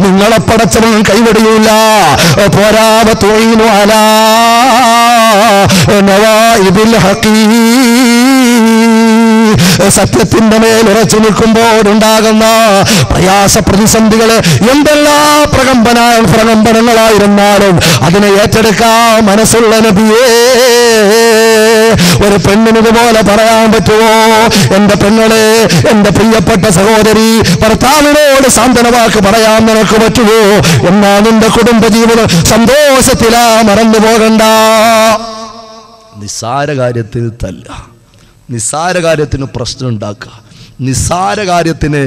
നിങ്ങളെ പടച്ചവൻ കൈവടിയൂല. പോരാവ തുഈനു അലാ നവാഇബിൽ ഹഖീ. സത്യത്തിന്റെ മേൽ ഉറച്ചു നിൽക്കുമ്പോഴുണ്ടാകുന്ന പ്രയാസ പ്രതിസന്ധികള് എന്തെല്ലാം പ്രകമ്പനങ്ങളായിരുന്നാലും അതിനെ ഏറ്റെടുക്കാൻ മനസ്സുള്ള നബിയേ, ഒരു പെണ്ണിന് ഇതുപോലെ പറയാൻ പറ്റുമോ? എന്റെ പെങ്ങളെ, എന്റെ പ്രിയപ്പെട്ട സഹോദരി, ഭർത്താവിനോട് സാന്ത്വനവാക്ക് പറയാൻ നിനക്ക് പറ്റുമോ? എന്നാ നിന്റെ കുടുംബജീവിതം സന്തോഷത്തിലാ, മറന്നു പോകണ്ട. നിസ്സാര കാര്യത്തിൽ തല്ല, നിസ്സാര കാര്യത്തിന് പ്രശ്നം ഉണ്ടാക്കുക, നിസ്സാര കാര്യത്തിന്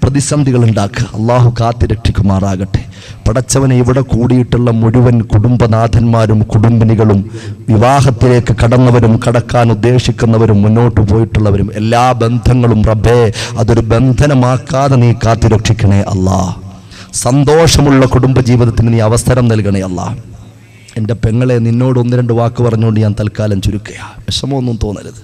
പ്രതിസന്ധികൾ ഉണ്ടാക്കുക. അള്ളാഹു കാത്തിരക്ഷിക്കുമാറാകട്ടെ. പടച്ചവനെ, ഇവിടെ കൂടിയിട്ടുള്ള മുഴുവൻ കുടുംബനാഥന്മാരും കുടുംബിനികളും വിവാഹത്തിലേക്ക് കടന്നവരും കടക്കാൻ ഉദ്ദേശിക്കുന്നവരും മുന്നോട്ട് പോയിട്ടുള്ളവരും എല്ലാ ബന്ധങ്ങളും റബ്ബേ അതൊരു ബന്ധനമാക്കാതെ നീ കാത്തിരക്ഷിക്കണേ അല്ലാ. സന്തോഷമുള്ള കുടുംബജീവിതത്തിന് നീ അവസരം നൽകണേ അല്ലാ. എൻ്റെ പെങ്ങളെ, നിന്നോട് ഒന്ന് രണ്ട് വാക്ക് പറഞ്ഞുകൊണ്ട് ഞാൻ തൽക്കാലം ചുരുക്കുക. വിഷമമൊന്നും തോന്നരുത്.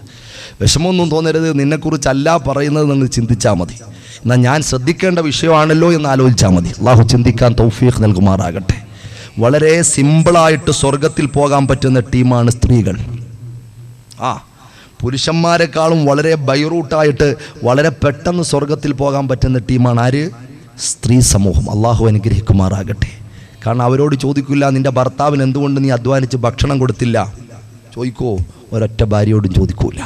നിന്നെക്കുറിച്ചല്ല പറയുന്നത് നിങ്ങൾ ചിന്തിച്ചാൽ മതി. എന്നാൽ ഞാൻ ശ്രദ്ധിക്കേണ്ട വിഷയമാണല്ലോ എന്ന് ആലോചിച്ചാൽ മതി. അള്ളാഹു ചിന്തിക്കാൻ തൗഫീഖ് നൽകുമാറാകട്ടെ. വളരെ സിമ്പിളായിട്ട് സ്വർഗത്തിൽ പോകാൻ പറ്റുന്ന ടീമാണ് സ്ത്രീകൾ. പുരുഷന്മാരെക്കാളും വളരെ ബൈറൂട്ടായിട്ട് വളരെ പെട്ടെന്ന് സ്വർഗത്തിൽ പോകാൻ പറ്റുന്ന ടീമാണ് ആര്? സ്ത്രീ സമൂഹം. അള്ളാഹു അനുഗ്രഹിക്കുമാറാകട്ടെ. കാരണം അവരോട് ചോദിക്കില്ല, നിൻ്റെ ഭർത്താവിന് എന്തുകൊണ്ട് നീ അധ്വാനിച്ച് ഭക്ഷണം കൊടുത്തില്ല? ചോദിക്കോ? ഒരൊറ്റ ഭാര്യയോടും ചോദിക്കൂല.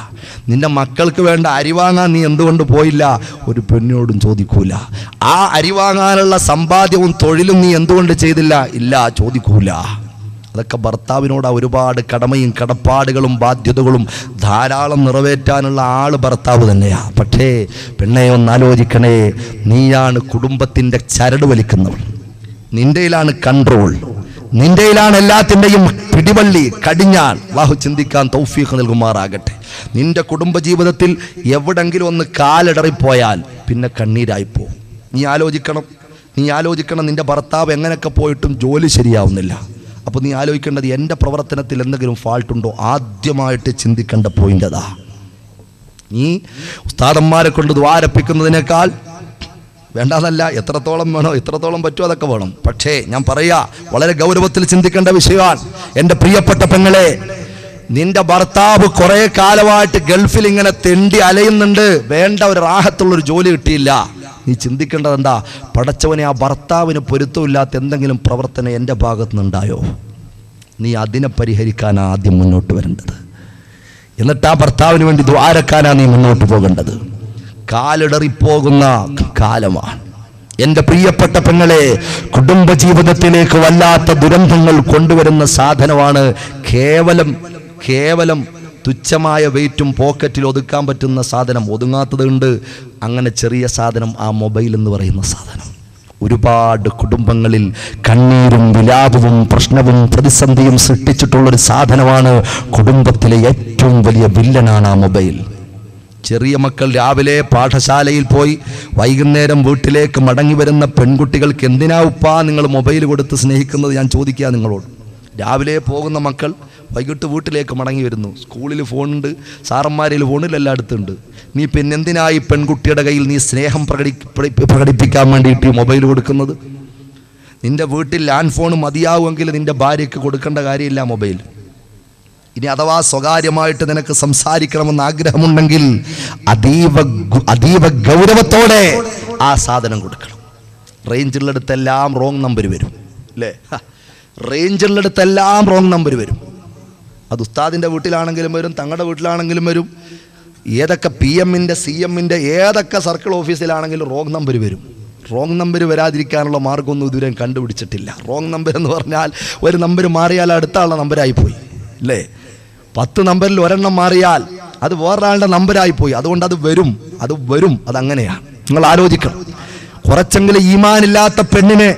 നിന്റെ മക്കൾക്ക് വേണ്ട അരി വാങ്ങാൻ നീ എന്തുകൊണ്ട് പോയില്ല? ഒരു പെണ്ണിനോടും ചോദിക്കൂല. ആ അരി വാങ്ങാനുള്ള സമ്പാദ്യവും തൊഴിലും നീ എന്തുകൊണ്ട് ചെയ്തില്ല? ഇല്ല, ചോദിക്കൂല. അതൊക്കെ ഭർത്താവിനോട് ഒരുപാട് കടമയും കടപ്പാടുകളും ബാധ്യതകളും ധാരാളം നിറവേറ്റാനുള്ള ആള് ഭർത്താവ് തന്നെയാ. പക്ഷേ പെണ്ണെ, ഒന്നാലോചിക്കണേ, നീയാണ് കുടുംബത്തിൻ്റെ ചരട് വലിക്കുന്നവൾ. നിന്റെയിലാണ് കൺട്രോൾ, നിന്റെയിലാണ് എല്ലാത്തിൻ്റെയും പിടിവള്ളി, കടിഞ്ഞാൻ. അല്ലാഹു ചിന്തിക്കാൻ തൗഫീഖ് നൽകുമാറാകട്ടെ. നിന്റെ കുടുംബജീവിതത്തിൽ എവിടെങ്കിലും ഒന്ന് കാലിടറിപ്പോയാൽ പിന്നെ കണ്ണീരായിപ്പോ. നീ ആലോചിക്കണം നിന്റെ ഭർത്താവ് എങ്ങനെയൊക്കെ പോയിട്ടും ജോലി ശരിയാവുന്നില്ല. അപ്പോൾ നീ ആലോചിക്കേണ്ടത്, എൻ്റെ പ്രവർത്തനത്തിൽ എന്തെങ്കിലും ഫാൾട്ടുണ്ടോ? ആദ്യമായിട്ട് ചിന്തിക്കേണ്ട പോയിന്റ് അതാ. നീ ഉസ്താദന്മാരെ കൊണ്ട് ദ്വാരപ്പിക്കുന്നതിനേക്കാൾ വേണ്ടാതല്ല, എത്രത്തോളം വേണോ, എത്രത്തോളം പറ്റുമോ അതൊക്കെ വേണം. പക്ഷേ ഞാൻ പറയാ, വളരെ ഗൗരവത്തിൽ ചിന്തിക്കേണ്ട വിഷയമാണ്. എൻ്റെ പ്രിയപ്പെട്ട പെങ്ങളെ, നിന്റെ ഭർത്താവ് കുറെ കാലമായിട്ട് ഗൾഫിൽ ഇങ്ങനെ തെണ്ടി അലയുന്നുണ്ട്, വേണ്ട ഒരു റാഹത്തുള്ളൊരു ജോലി കിട്ടിയില്ല. നീ ചിന്തിക്കേണ്ടത് എന്താ? പടച്ചവനെ, ആ ഭർത്താവിന് പൊരുത്തമില്ലാത്ത എന്തെങ്കിലും പ്രവർത്തനം എൻ്റെ ഭാഗത്തു നിന്നുണ്ടായോ? നീ അതിനെ പരിഹരിക്കാനാണ് ആദ്യം മുന്നോട്ട് വരേണ്ടത്. എന്നിട്ട് ആ ഭർത്താവിന് വേണ്ടി ദ്വാരക്കാനാണ് നീ മുന്നോട്ട് പോകേണ്ടത്. കാലിടറിപ്പോകുന്ന കാലമാണ്. എൻ്റെ പ്രിയപ്പെട്ട പെങ്ങളെ, കുടുംബജീവിതത്തിലേക്ക് വല്ലാത്ത ദുരന്തങ്ങൾ കൊണ്ടുവരുന്ന സാധനമാണ് കേവലം തുച്ഛമായ വെയിറ്റും പോക്കറ്റിൽ ഒതുക്കാൻ പറ്റുന്ന സാധനം. ഒതുങ്ങാത്തതുണ്ട്. അങ്ങനെ ചെറിയ സാധനം, ആ മൊബൈൽ എന്ന് പറയുന്ന സാധനം. ഒരുപാട് കുടുംബങ്ങളിൽ കണ്ണീരും വിലാപവും പ്രശ്നവും പ്രതിസന്ധിയും സൃഷ്ടിച്ചിട്ടുള്ളൊരു സാധനമാണ്. കുടുംബത്തിലെ ഏറ്റവും വലിയ വില്ലനാണ് ആ മൊബൈൽ. ചെറിയ മക്കൾ രാവിലെ പാഠശാലയിൽ പോയി വൈകുന്നേരം വീട്ടിലേക്ക് മടങ്ങി വരുന്ന പെൺകുട്ടികൾക്ക് എന്തിനാ ഉപ്പാ നിങ്ങൾ മൊബൈൽ കൊടുത്ത് സ്നേഹിക്കുന്നത്? ഞാൻ ചോദിക്കുക നിങ്ങളോട്. രാവിലെ പോകുന്ന മക്കൾ വൈകിട്ട് വീട്ടിലേക്ക് മടങ്ങി വരുന്നു. സ്കൂളിൽ ഫോണുണ്ട്, സാറന്മാരിൽ ഫോണിൽ എല്ലായിടത്തുണ്ട്. നീ പിന്നെ എന്തിനായി പെൺകുട്ടിയുടെ കയ്യിൽ നീ സ്നേഹം പ്രകടിപ്പിക്കാൻ വേണ്ടിയിട്ട് മൊബൈൽ കൊടുക്കുന്നത്? നിന്റെ വീട്ടിൽ ലാൻഡ് ഫോൺ മതിയാവുമെങ്കിൽ നിന്റെ ഭാര്യയ്ക്ക് കൊടുക്കേണ്ട കാര്യമില്ല മൊബൈൽ. ഇനി അഥവാ സ്വകാര്യമായിട്ട് നിനക്ക് സംസാരിക്കണമെന്ന് ആഗ്രഹമുണ്ടെങ്കിൽ അതീവ ഗൗരവത്തോടെ ആ സാധനം കൊടുക്കണം. റേഞ്ചുള്ളിടത്തെല്ലാം റോങ് നമ്പർ വരും, അല്ലേ? റേഞ്ചുള്ളിടത്തെല്ലാം റോങ് നമ്പർ വരും. അത് ഉസ്താദിൻ്റെ വീട്ടിലാണെങ്കിലും വരും, തങ്ങളുടെ വീട്ടിലാണെങ്കിലും വരും. ഏതൊക്കെ PM-ൻ്റെ CM-ൻ്റെ ഏതൊക്കെ സർക്കിൾ ഓഫീസിലാണെങ്കിലും റോങ് നമ്പർ വരും. റോങ് നമ്പർ വരാതിരിക്കാനുള്ള മാർഗ്ഗമൊന്നും ഇതുവരെ കണ്ടുപിടിച്ചിട്ടില്ല. റോങ് നമ്പർ എന്ന് പറഞ്ഞാൽ ഒരു നമ്പർ മാറിയാൽ അടുത്ത ആളുടെ നമ്പരായിപ്പോയി, അല്ലേ? 10 നമ്പറിൽ ഒരെണ്ണം മാറിയാൽ അത് വേറൊരാളുടെ നമ്പരായിപ്പോയി. അതുകൊണ്ട് അത് വരും. അതങ്ങനെയാണ്. നിങ്ങൾ ആലോചിക്കണം. കുറച്ചെങ്കിലും ഈമാനില്ലാത്ത പെണ്ണിനെ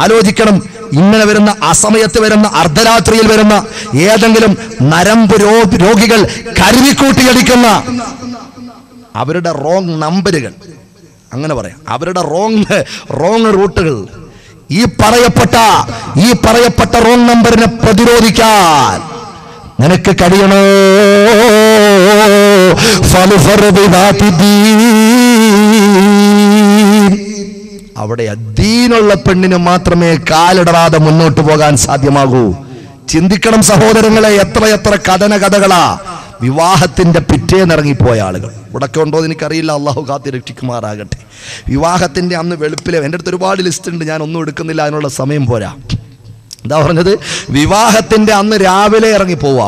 ആലോചിക്കണം. ഇങ്ങനെ വരുന്ന, അസമയത്ത് വരുന്ന, അർദ്ധരാത്രിയിൽ വരുന്ന ഏതെങ്കിലും നരമ്പ് രോഗികൾ കരുതിക്കൂട്ടിയടിക്കുന്ന അവരുടെ റോങ് നമ്പറുകൾ, അങ്ങനെ പറയാം, അവരുടെ റോങ് റൂട്ടുകൾ, ഈ പറയപ്പെട്ട റോങ് നമ്പറിനെ പ്രതിരോധിക്കാൻ നിനക്ക് കഴിയണോ? അവിടെ ദീനുള്ള പെണ്ണിന് മാത്രമേ കാലിടറാതെ മുന്നോട്ട് പോകാൻ സാധ്യമാകൂ. ചിന്തിക്കണം സഹോദരങ്ങളെ, എത്ര കഥകളാ. വിവാഹത്തിന്റെ പിറ്റേന്നിറങ്ങിപ്പോയ ആളുകൾ ഇവിടൊക്കെ ഉണ്ടോ എന്ന് എനിക്കറിയില്ല, അള്ളാഹു കാത്തി രക്ഷിക്കുമാറാകട്ടെ. വിവാഹത്തിന്റെ അന്ന് വെളുപ്പിലെ എൻ്റെ അടുത്ത് ഒരുപാട് ലിസ്റ്റ് ഉണ്ട്, ഞാൻ ഒന്നും എടുക്കുന്നില്ല, അതിനുള്ള സമയം പോരാ. എന്താ പറഞ്ഞത്? വിവാഹത്തിന്റെ അന്ന് രാവിലെ ഇറങ്ങി പോവാ.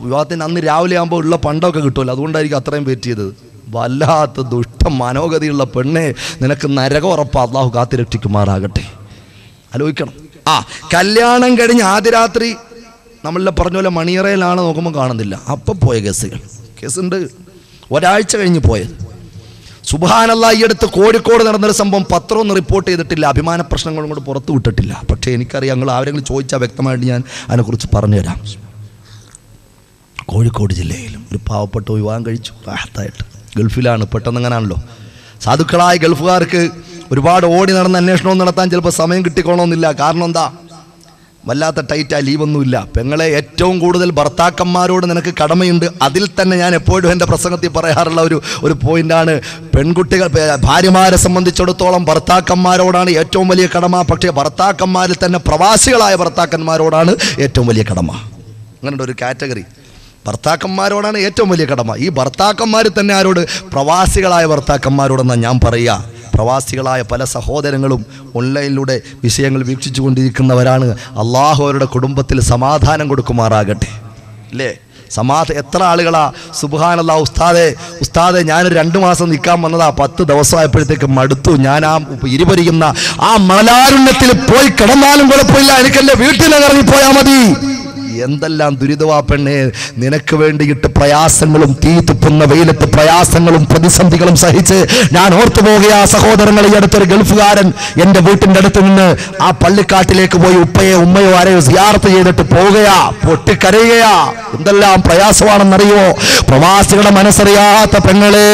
വിവാഹത്തിന്റെ അന്ന് രാവിലെ ആകുമ്പോൾ ഉള്ള പണ്ടൊക്കെ കിട്ടുമല്ലോ, അതുകൊണ്ടായിരിക്കും അത്രയും വെയിറ്റ് ചെയ്തത്. വല്ലാത്ത ദുഷ്ട മനോഗതിയുള്ള പെണ്ണെ, നിനക്ക് നരകം ഉറപ്പാ. അള്ളാഹു കാത്തി രക്ഷിക്കുമാറാകട്ടെ. ആലോചിക്കണം. കല്യാണം കഴിഞ്ഞ് ആദ്യ രാത്രി നമ്മളെ പറഞ്ഞ പോലെ മണിയറയിലാണ്, നോക്കുമ്പോൾ കാണുന്നില്ല. അപ്പം പോയ കേസുണ്ട്. ഒരാഴ്ച കഴിഞ്ഞ് പോയത്. സുബ്ഹാനല്ലാഹ്, ഈ അടുത്ത് കോഴിക്കോട് നടന്നൊരു സംഭവം പത്രമൊന്നും റിപ്പോർട്ട് ചെയ്തിട്ടില്ല, അഭിമാന പ്രശ്നങ്ങളും കൂടെ പുറത്തു വിട്ടിട്ടില്ല. പക്ഷേ എനിക്കറിയാം, ഞങ്ങൾ ആരെങ്കിലും ചോദിച്ചാൽ വ്യക്തമായിട്ട് ഞാൻ അതിനെക്കുറിച്ച് പറഞ്ഞുതരാം. കോഴിക്കോട് ജില്ലയിലും ഒരു പാവപ്പെട്ട വിവാഹം കഴിച്ചു, റാഹത്തായിട്ട്. ഗൾഫിലാണ്, പെട്ടെന്നങ്ങനാണല്ലോ. സാധുക്കളായ ഗൾഫുകാർക്ക് ഒരുപാട് ഓടി നടന്ന് അന്വേഷണവും നടത്താൻ ചിലപ്പോൾ സമയം കിട്ടിക്കോണമെന്നില്ല. കാരണം എന്താ? വല്ലാത്ത ടൈറ്റാ, ലീവൊന്നുമില്ല. പെങ്ങളെ, ഏറ്റവും കൂടുതൽ ഭർത്താക്കന്മാരോട് നിനക്ക് കടമയുണ്ട്. അതിൽ തന്നെ ഞാൻ എപ്പോഴും എൻ്റെ പ്രസംഗത്തിൽ പറയാറുള്ള ഒരു പോയിന്റാണ്, പെൺകുട്ടികൾ ഭാര്യമാരെ സംബന്ധിച്ചിടത്തോളം ഭർത്താക്കന്മാരോടാണ് ഏറ്റവും വലിയ കടമ. പക്ഷേ ഭർത്താക്കന്മാരിൽ തന്നെ പ്രവാസികളായ ഭർത്താക്കന്മാരോടാണ് ഏറ്റവും വലിയ കടമ. അങ്ങനെ ഒരു കാറ്റഗറി. ഭർത്താക്കന്മാരോടാണ് ഏറ്റവും വലിയ കടമ. ഈ ഭർത്താക്കന്മാർ തന്നെ ആരോട്? പ്രവാസികളായ ഭർത്താക്കന്മാരോടെന്നാണ് ഞാൻ പറയുക. പ്രവാസികളായ പല സഹോദരങ്ങളും ഓൺലൈനിലൂടെ വിഷയങ്ങൾ വീക്ഷിച്ചു കൊണ്ടിരിക്കുന്നവരാണ്. അള്ളാഹു അവരുടെ കുടുംബത്തിൽ സമാധാനം കൊടുക്കുമാറാകട്ടെ. അല്ലേ? എത്ര ആളുകളാ സുബ്ഹാനല്ലാഹ്. ഉസ്താദെ ഞാനൊരു 2 മാസം നിൽക്കാൻ വന്നതാ, 10 ദിവസമായപ്പോഴത്തേക്ക് മടുത്തു. ഞാൻ ആ ഇരുപരിക്കുന്ന ആ മലാരുണ്യത്തിൽ പോയി കിടന്നാലും കുഴപ്പമില്ല, എനിക്കെൻ്റെ വീട്ടിലിറങ്ങിപ്പോയാൽ മതി. എന്തെല്ലാം ദുരിതവാ പെണ്ണെ, നിനക്ക് വേണ്ടിയിട്ട് പ്രയാസങ്ങളും തീ തുപ്പുന്ന വെയിലത്ത് പ്രയാസങ്ങളും പ്രതിസന്ധികളും സഹിച്ച് ഞാൻ ഓർത്തു പോകുകയാ സഹോദരങ്ങൾ. ഈ അടുത്തൊരു ഗൾഫുകാരൻ എൻ്റെ വീട്ടിൻ്റെ അടുത്ത് നിന്ന് ആ പള്ളിക്കാട്ടിലേക്ക് പോയി ഉപ്പയോ ഉമ്മയോ ആരെയോ സിയാറത്ത് ചെയ്തിട്ട് പോവുകയാ, പൊട്ടിക്കരയുകയാ. എന്തെല്ലാം പ്രയാസമാണെന്നറിയോ? പ്രവാസികളുടെ മനസ്സറിയാത്ത പെങ്ങളെ,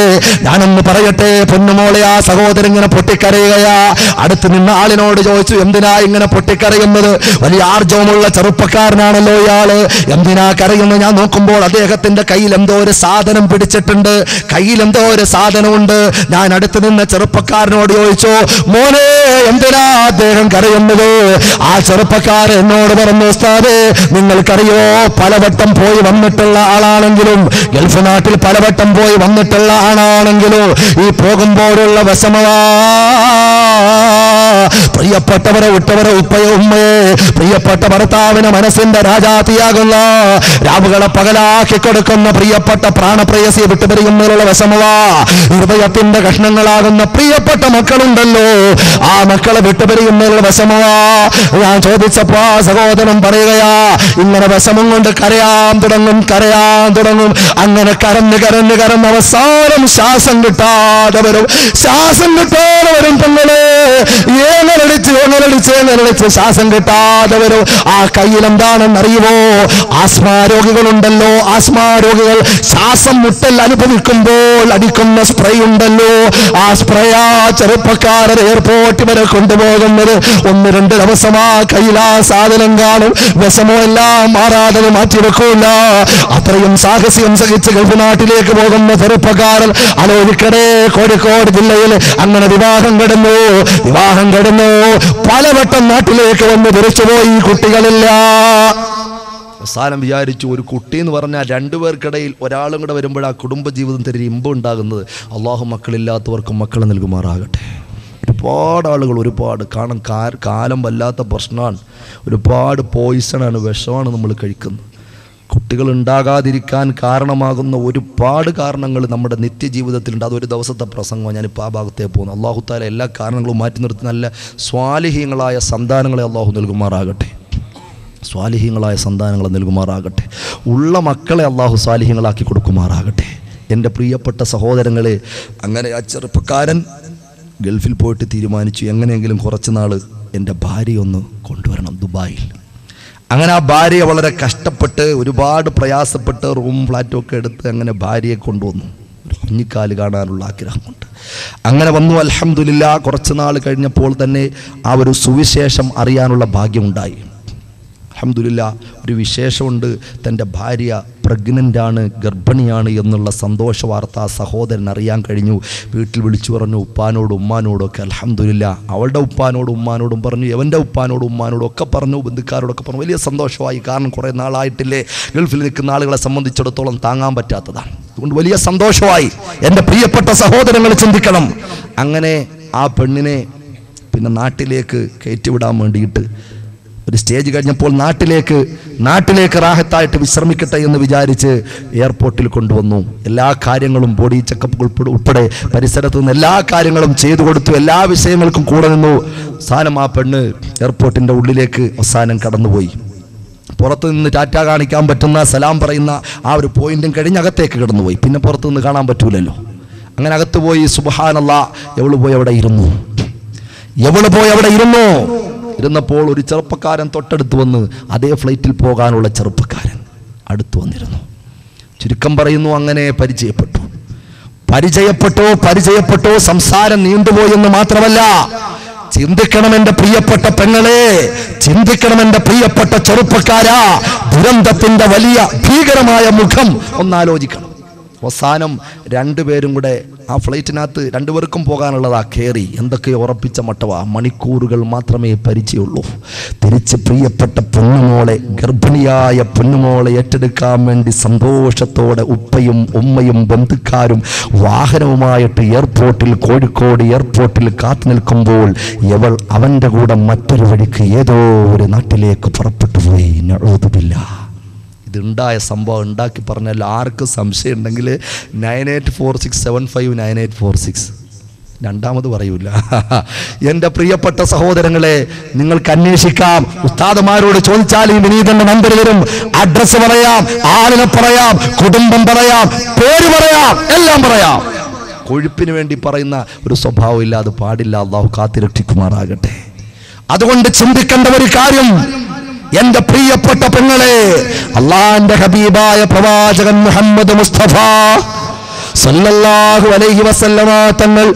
ഞാനൊന്ന് പറയട്ടെ പൊന്നുമോളെ, ആ സഹോദരൻ ഇങ്ങനെ പൊട്ടിക്കരയുകയാ. അടുത്ത് നിന്ന ആളിനോട് ചോദിച്ചു, എന്തിനാ ഇങ്ങനെ പൊട്ടിക്കരയുന്നത്? വലിയ ആർജവമുള്ള ചെറുപ്പക്കാരനാണല്ലോ ഇയാള്, എന്തിനാ കരയുന്നത്? ഞാൻ നോക്കുമ്പോൾ അദ്ദേഹത്തിന്റെ കയ്യിൽ എന്തോ ഒരു സാധനം പിടിച്ചിട്ടുണ്ട്, കയ്യിൽ എന്തോ ഒരു സാധനമുണ്ട്. ഞാൻ അടുത്ത് നിന്ന ചെറുപ്പക്കാരനോട് ചോദിച്ചു, മോനെ എന്തിനാ അദ്ദേഹം കരയുന്നത്? ആ ചെറുപ്പക്കാരൻ എന്നോട് പറഞ്ഞു, ഉസ്താദേ നിങ്ങൾക്കറിയോ, പലവട്ടം പോയി വന്നിട്ടുള്ള ആളാണെങ്കിലും, ഗൾഫ് നാട്ടിൽ പലവട്ടം പോയി വന്നിട്ടുള്ള ആളാണെങ്കിലും ഈ പോകുമ്പോഴുള്ള വിഷമവാ. പ്രിയപ്പെട്ടവരെ വിട്ടവരെ ഉപ്പയെ ഉമ്മയെ, പ്രിയപ്പെട്ട ഭർത്താവിന് മനസ്സിന്റെ രാജാതിയാകുന്ന, രാവുകളെ പകലാക്കി കൊടുക്കുന്ന പ്രിയപ്പെട്ട പ്രാണപ്രേയസിയെ വിട്ടുപിരിയുന്നതിലുള്ള വിഷമവാ. ഹൃദയത്തിന്റെ കഷ്ണങ്ങളാകുന്ന പ്രിയപ്പെട്ട മക്കളുണ്ടല്ലോ, ആ മക്കളെ വിട്ടുപിരിയുന്നതിലുള്ള വിഷമവാ. ഞാൻ ചോദിച്ചപ്പോ സഹോദരൻ പറയുകയാ, ഇങ്ങനെ വിഷമം കൊണ്ട് കരയാൻ തുടങ്ങും. അങ്ങനെ കരഞ്ഞ് അവസാനം ശ്വാസം കിട്ടാതെ വരും. പെങ്ങളെ ഏങ്ങലടിച്ച് ശ്വാസം കിട്ടാതെ വരും. ആ കയ്യിൽ എന്താണെന്നറിയുമോ? ആസ്മാ രോഗികളുണ്ടല്ലോ, ആസ്മാ രോഗികൾ ശ്വാസം മുട്ടൽ അനുഭവിക്കുമ്പോൾ അടിക്കുന്ന സ്പ്രേ ഉണ്ടല്ലോ, ആ സ്പ്രേ ആ ചെറുപ്പക്കാരൻ എയർപോർട്ട് വരെ കൊണ്ടുപോകുന്നത്. 1-2 ദിവസം ആ കയ്യിൽ ആ സാധനം കാണും. വിഷമോ എല്ലാം മാറാതെ മാറ്റിവെക്കൂല. അത്രയും സാഹസ്യം സഹിച്ച് ഗൾഫ് നാട്ടിലേക്ക് പോകുന്ന ചെറുപ്പക്കാരൻ ആലോചിക്കടേ, കോഴിക്കോട് ജില്ലയിൽ അങ്ങനെ വിവാഹം കിടന്നു. പലവട്ടം നാട്ടിലേക്ക് വന്ന് തിരിച്ചുപോയി, കുട്ടികളില്ല. അവസാനം വിചാരിച്ചു, ഒരു കുട്ടി എന്ന് പറഞ്ഞാൽ 2 പേർക്കിടയിൽ ഒരാളും കൂടെ വരുമ്പോൾ ആ കുടുംബജീവിതത്തിൽ ഒരു ഇമ്പം ഉണ്ടാകുന്നത്. അള്ളാഹു മക്കളില്ലാത്തവർക്കും മക്കളെ നൽകുമാറാകട്ടെ. ഒരുപാട് ആളുകൾ കാലം വല്ലാത്ത പ്രശ്നമാണ്. ഒരുപാട് പോയിസണാണ്, വിഷമാണ് നമ്മൾ കഴിക്കുന്നത്. കുട്ടികൾ ഉണ്ടാകാതിരിക്കാൻ കാരണമാകുന്ന ഒരുപാട് കാരണങ്ങൾ നമ്മുടെ നിത്യജീവിതത്തിലുണ്ട്. അതൊരു ദിവസത്തെ പ്രസംഗമാണ്, ഞാനിപ്പോൾ ആ ഭാഗത്തേ പോകുന്നു. അള്ളാഹു താല എല്ലാ കാരണങ്ങളും മാറ്റി നിർത്തി നല്ല സ്വാലിഹീങ്ങളായ സന്താനങ്ങളെ അള്ളാഹു നൽകുമാറാകട്ടെ. ഉള്ള മക്കളെ അള്ളാഹു സ്വാലിഹീങ്ങളാക്കി കൊടുക്കുമാറാകട്ടെ. എൻ്റെ പ്രിയപ്പെട്ട സഹോദരങ്ങളെ, അങ്ങനെ ആ ചെറുപ്പക്കാരൻ ഗൾഫിൽ പോയിട്ട് തീരുമാനിച്ചു, എങ്ങനെയെങ്കിലും കുറച്ച് നാൾ എൻ്റെ ഭാര്യയൊന്ന് കൊണ്ടുവരണം ദുബായിൽ. അങ്ങനെ ആ ഭാര്യയെ വളരെ കഷ്ടപ്പെട്ട് ഒരുപാട് പ്രയാസപ്പെട്ട് റൂം ഫ്ലാറ്റും ഒക്കെ എടുത്ത് അങ്ങനെ ഭാര്യയെ കൊണ്ടുവന്നു. ഒരു കുഞ്ഞിക്കാല് കാണാനുള്ള ആഗ്രഹം കൊണ്ട് അങ്ങനെ വന്നു. അൽഹംദുലില്ലാ, കുറച്ച് നാൾ കഴിഞ്ഞപ്പോൾ തന്നെ ആ ഒരു സുവിശേഷം അറിയാനുള്ള ഭാഗ്യമുണ്ടായി. അൽഹംദുലില്ലാ, ഒരു വിശേഷമുണ്ട്. തൻ്റെ ഭാര്യ പ്രഗ്നൻ്റ് ആണ്, ഗർഭിണിയാണ് എന്നുള്ള സന്തോഷ വാർത്ത ആ സഹോദരൻ അറിയാൻ കഴിഞ്ഞു. വീട്ടിൽ വിളിച്ചു പറഞ്ഞു ഉപ്പാനോടും ഉമ്മാനോടും ഒക്കെ. അൽഹംദുലില്ലാ, അവളുടെ ഉപ്പാനോടും ഉമ്മാനോടും പറഞ്ഞു, എവൻ്റെ ഉപ്പാനോടും ഉമ്മാനോടും ഒക്കെ പറഞ്ഞു, ബന്ധുക്കാരോടൊക്കെ പറഞ്ഞു. വലിയ സന്തോഷമായി. കാരണം കുറേ നാളായിട്ടില്ലേ, ഗൾഫിൽ നിൽക്കുന്ന ആളുകളെ സംബന്ധിച്ചിടത്തോളം താങ്ങാൻ പറ്റാത്തതാണ്. അതുകൊണ്ട് വലിയ സന്തോഷമായി. എൻ്റെ പ്രിയപ്പെട്ട സഹോദരങ്ങൾ ചിന്തിക്കണം. അങ്ങനെ ആ പെണ്ണിനെ പിന്നെ നാട്ടിലേക്ക് കയറ്റിവിടാൻ വേണ്ടിയിട്ട് ഒരു സ്റ്റേജ് കഴിഞ്ഞപ്പോൾ നാട്ടിലേക്ക് റാഹത്തായിട്ട് വിശ്രമിക്കട്ടെ എന്ന് വിചാരിച്ച് എയർപോർട്ടിൽ കൊണ്ടുവന്നു. എല്ലാ കാര്യങ്ങളും ബോഡി ചെക്കപ്പ് ഉൾപ്പെടെ പരിസരത്ത് നിന്ന് എല്ലാ കാര്യങ്ങളും ചെയ്തു കൊടുത്തു. എല്ലാ വിഷയങ്ങൾക്കും കൂടെ നിന്നു. അവസാനം ആ പെണ്ണ് എയർപോർട്ടിൻ്റെ ഉള്ളിലേക്ക് അവസാനം കടന്നുപോയി. പുറത്തു നിന്ന് ടാറ്റ കാണിക്കാൻ പറ്റുന്ന, സലാം പറയുന്ന ആ ഒരു പോയിന്റും കഴിഞ്ഞ് അകത്തേക്ക് കിടന്നുപോയി. പിന്നെ പുറത്തു നിന്ന് കാണാൻ പറ്റൂലല്ലോ. അങ്ങനെ അകത്ത് പോയി. സുബ്ഹാനല്ലാഹ്, എവള് പോയി അവിടെ ഇരുന്നു. ഇരുന്നപ്പോൾ ഒരു ചെറുപ്പക്കാരൻ തൊട്ടടുത്ത് വന്ന്, അതേ ഫ്ലൈറ്റിൽ പോകാനുള്ള ചെറുപ്പക്കാരൻ അടുത്ത് വന്നിരുന്നു. ചുരുക്കം പറയുന്നു, അങ്ങനെ പരിചയപ്പെട്ടു. സംസാരം നീണ്ടുപോയെന്ന് മാത്രമല്ല, ചിന്തിക്കണം എൻ്റെ പ്രിയപ്പെട്ട പെങ്ങളെ, ചിന്തിക്കണം എൻ്റെ പ്രിയപ്പെട്ട ചെറുപ്പക്കാരാ. ദുരന്തത്തിന്റെ വലിയ ഭീകരമായ മുഖം ഒന്നാലോചിക്കണം. അവസാനം രണ്ടുപേരും കൂടെ ആ ഫ്ലൈറ്റിനകത്ത് രണ്ടുപേർക്കും പോകാനുള്ളതാ കയറി. എന്തൊക്കെയോ ഉറപ്പിച്ച മട്ടവാ. മണിക്കൂറുകൾ മാത്രമേ പരിചയമുള്ളൂ. തിരിച്ച് പ്രിയപ്പെട്ട പൊന്നുമോളെ, ഗർഭിണിയായ പൊന്നുമോളെ ഏറ്റെടുക്കാൻ വേണ്ടി സന്തോഷത്തോടെ ഉപ്പയും ഉമ്മയും ബന്ധുക്കാരും വാഹനവുമായിട്ട് കോഴിക്കോട് എയർപോർട്ടിൽ കാത്തു നിൽക്കുമ്പോൾ ഇവൾ അവൻ്റെ കൂടെ മറ്റൊരു വഴിക്ക് ഏതോ ഒരു നാട്ടിലേക്ക് പുറപ്പെട്ടു പോയി. നഊദുബില്ലാ. ഇതുണ്ടായ സംഭവം ഉണ്ടാക്കി പറഞ്ഞാൽ ആർക്ക് സംശയം ഉണ്ടെങ്കിൽ 9846759846 രണ്ടാമത് പറയൂല. എൻ്റെ പ്രിയപ്പെട്ട സഹോദരങ്ങളെ, നിങ്ങൾക്ക് അന്വേഷിക്കാം. ഉസ്താദുമാരോട് ചോദിച്ചാൽ ഈ വിനീതന്റെ നമ്പർ വരും. അഡ്രസ്സ് പറയാം, ആളിനെ പറയാം, കുടുംബം പറയാം, പേര് പറയാം, എല്ലാം പറയാം. കൊഴുപ്പിന് വേണ്ടി പറയുന്ന ഒരു സ്വഭാവം ഇല്ല. അത് പാടില്ല. അള്ളാഹു കാത്തിരക്ഷിക്കുമാറാകട്ടെ. അതുകൊണ്ട് ചിന്തിക്കേണ്ട ഒരു കാര്യം, എൻ്റെ പ്രിയപ്പെട്ട പെങ്ങളെ, അള്ളാഹുവിന്റെ ഹബീബായ പ്രവാചകൻ മുഹമ്മദ് മുസ്തഫ സല്ലല്ലാഹു അലൈഹി വസല്ലമ തങ്ങൾ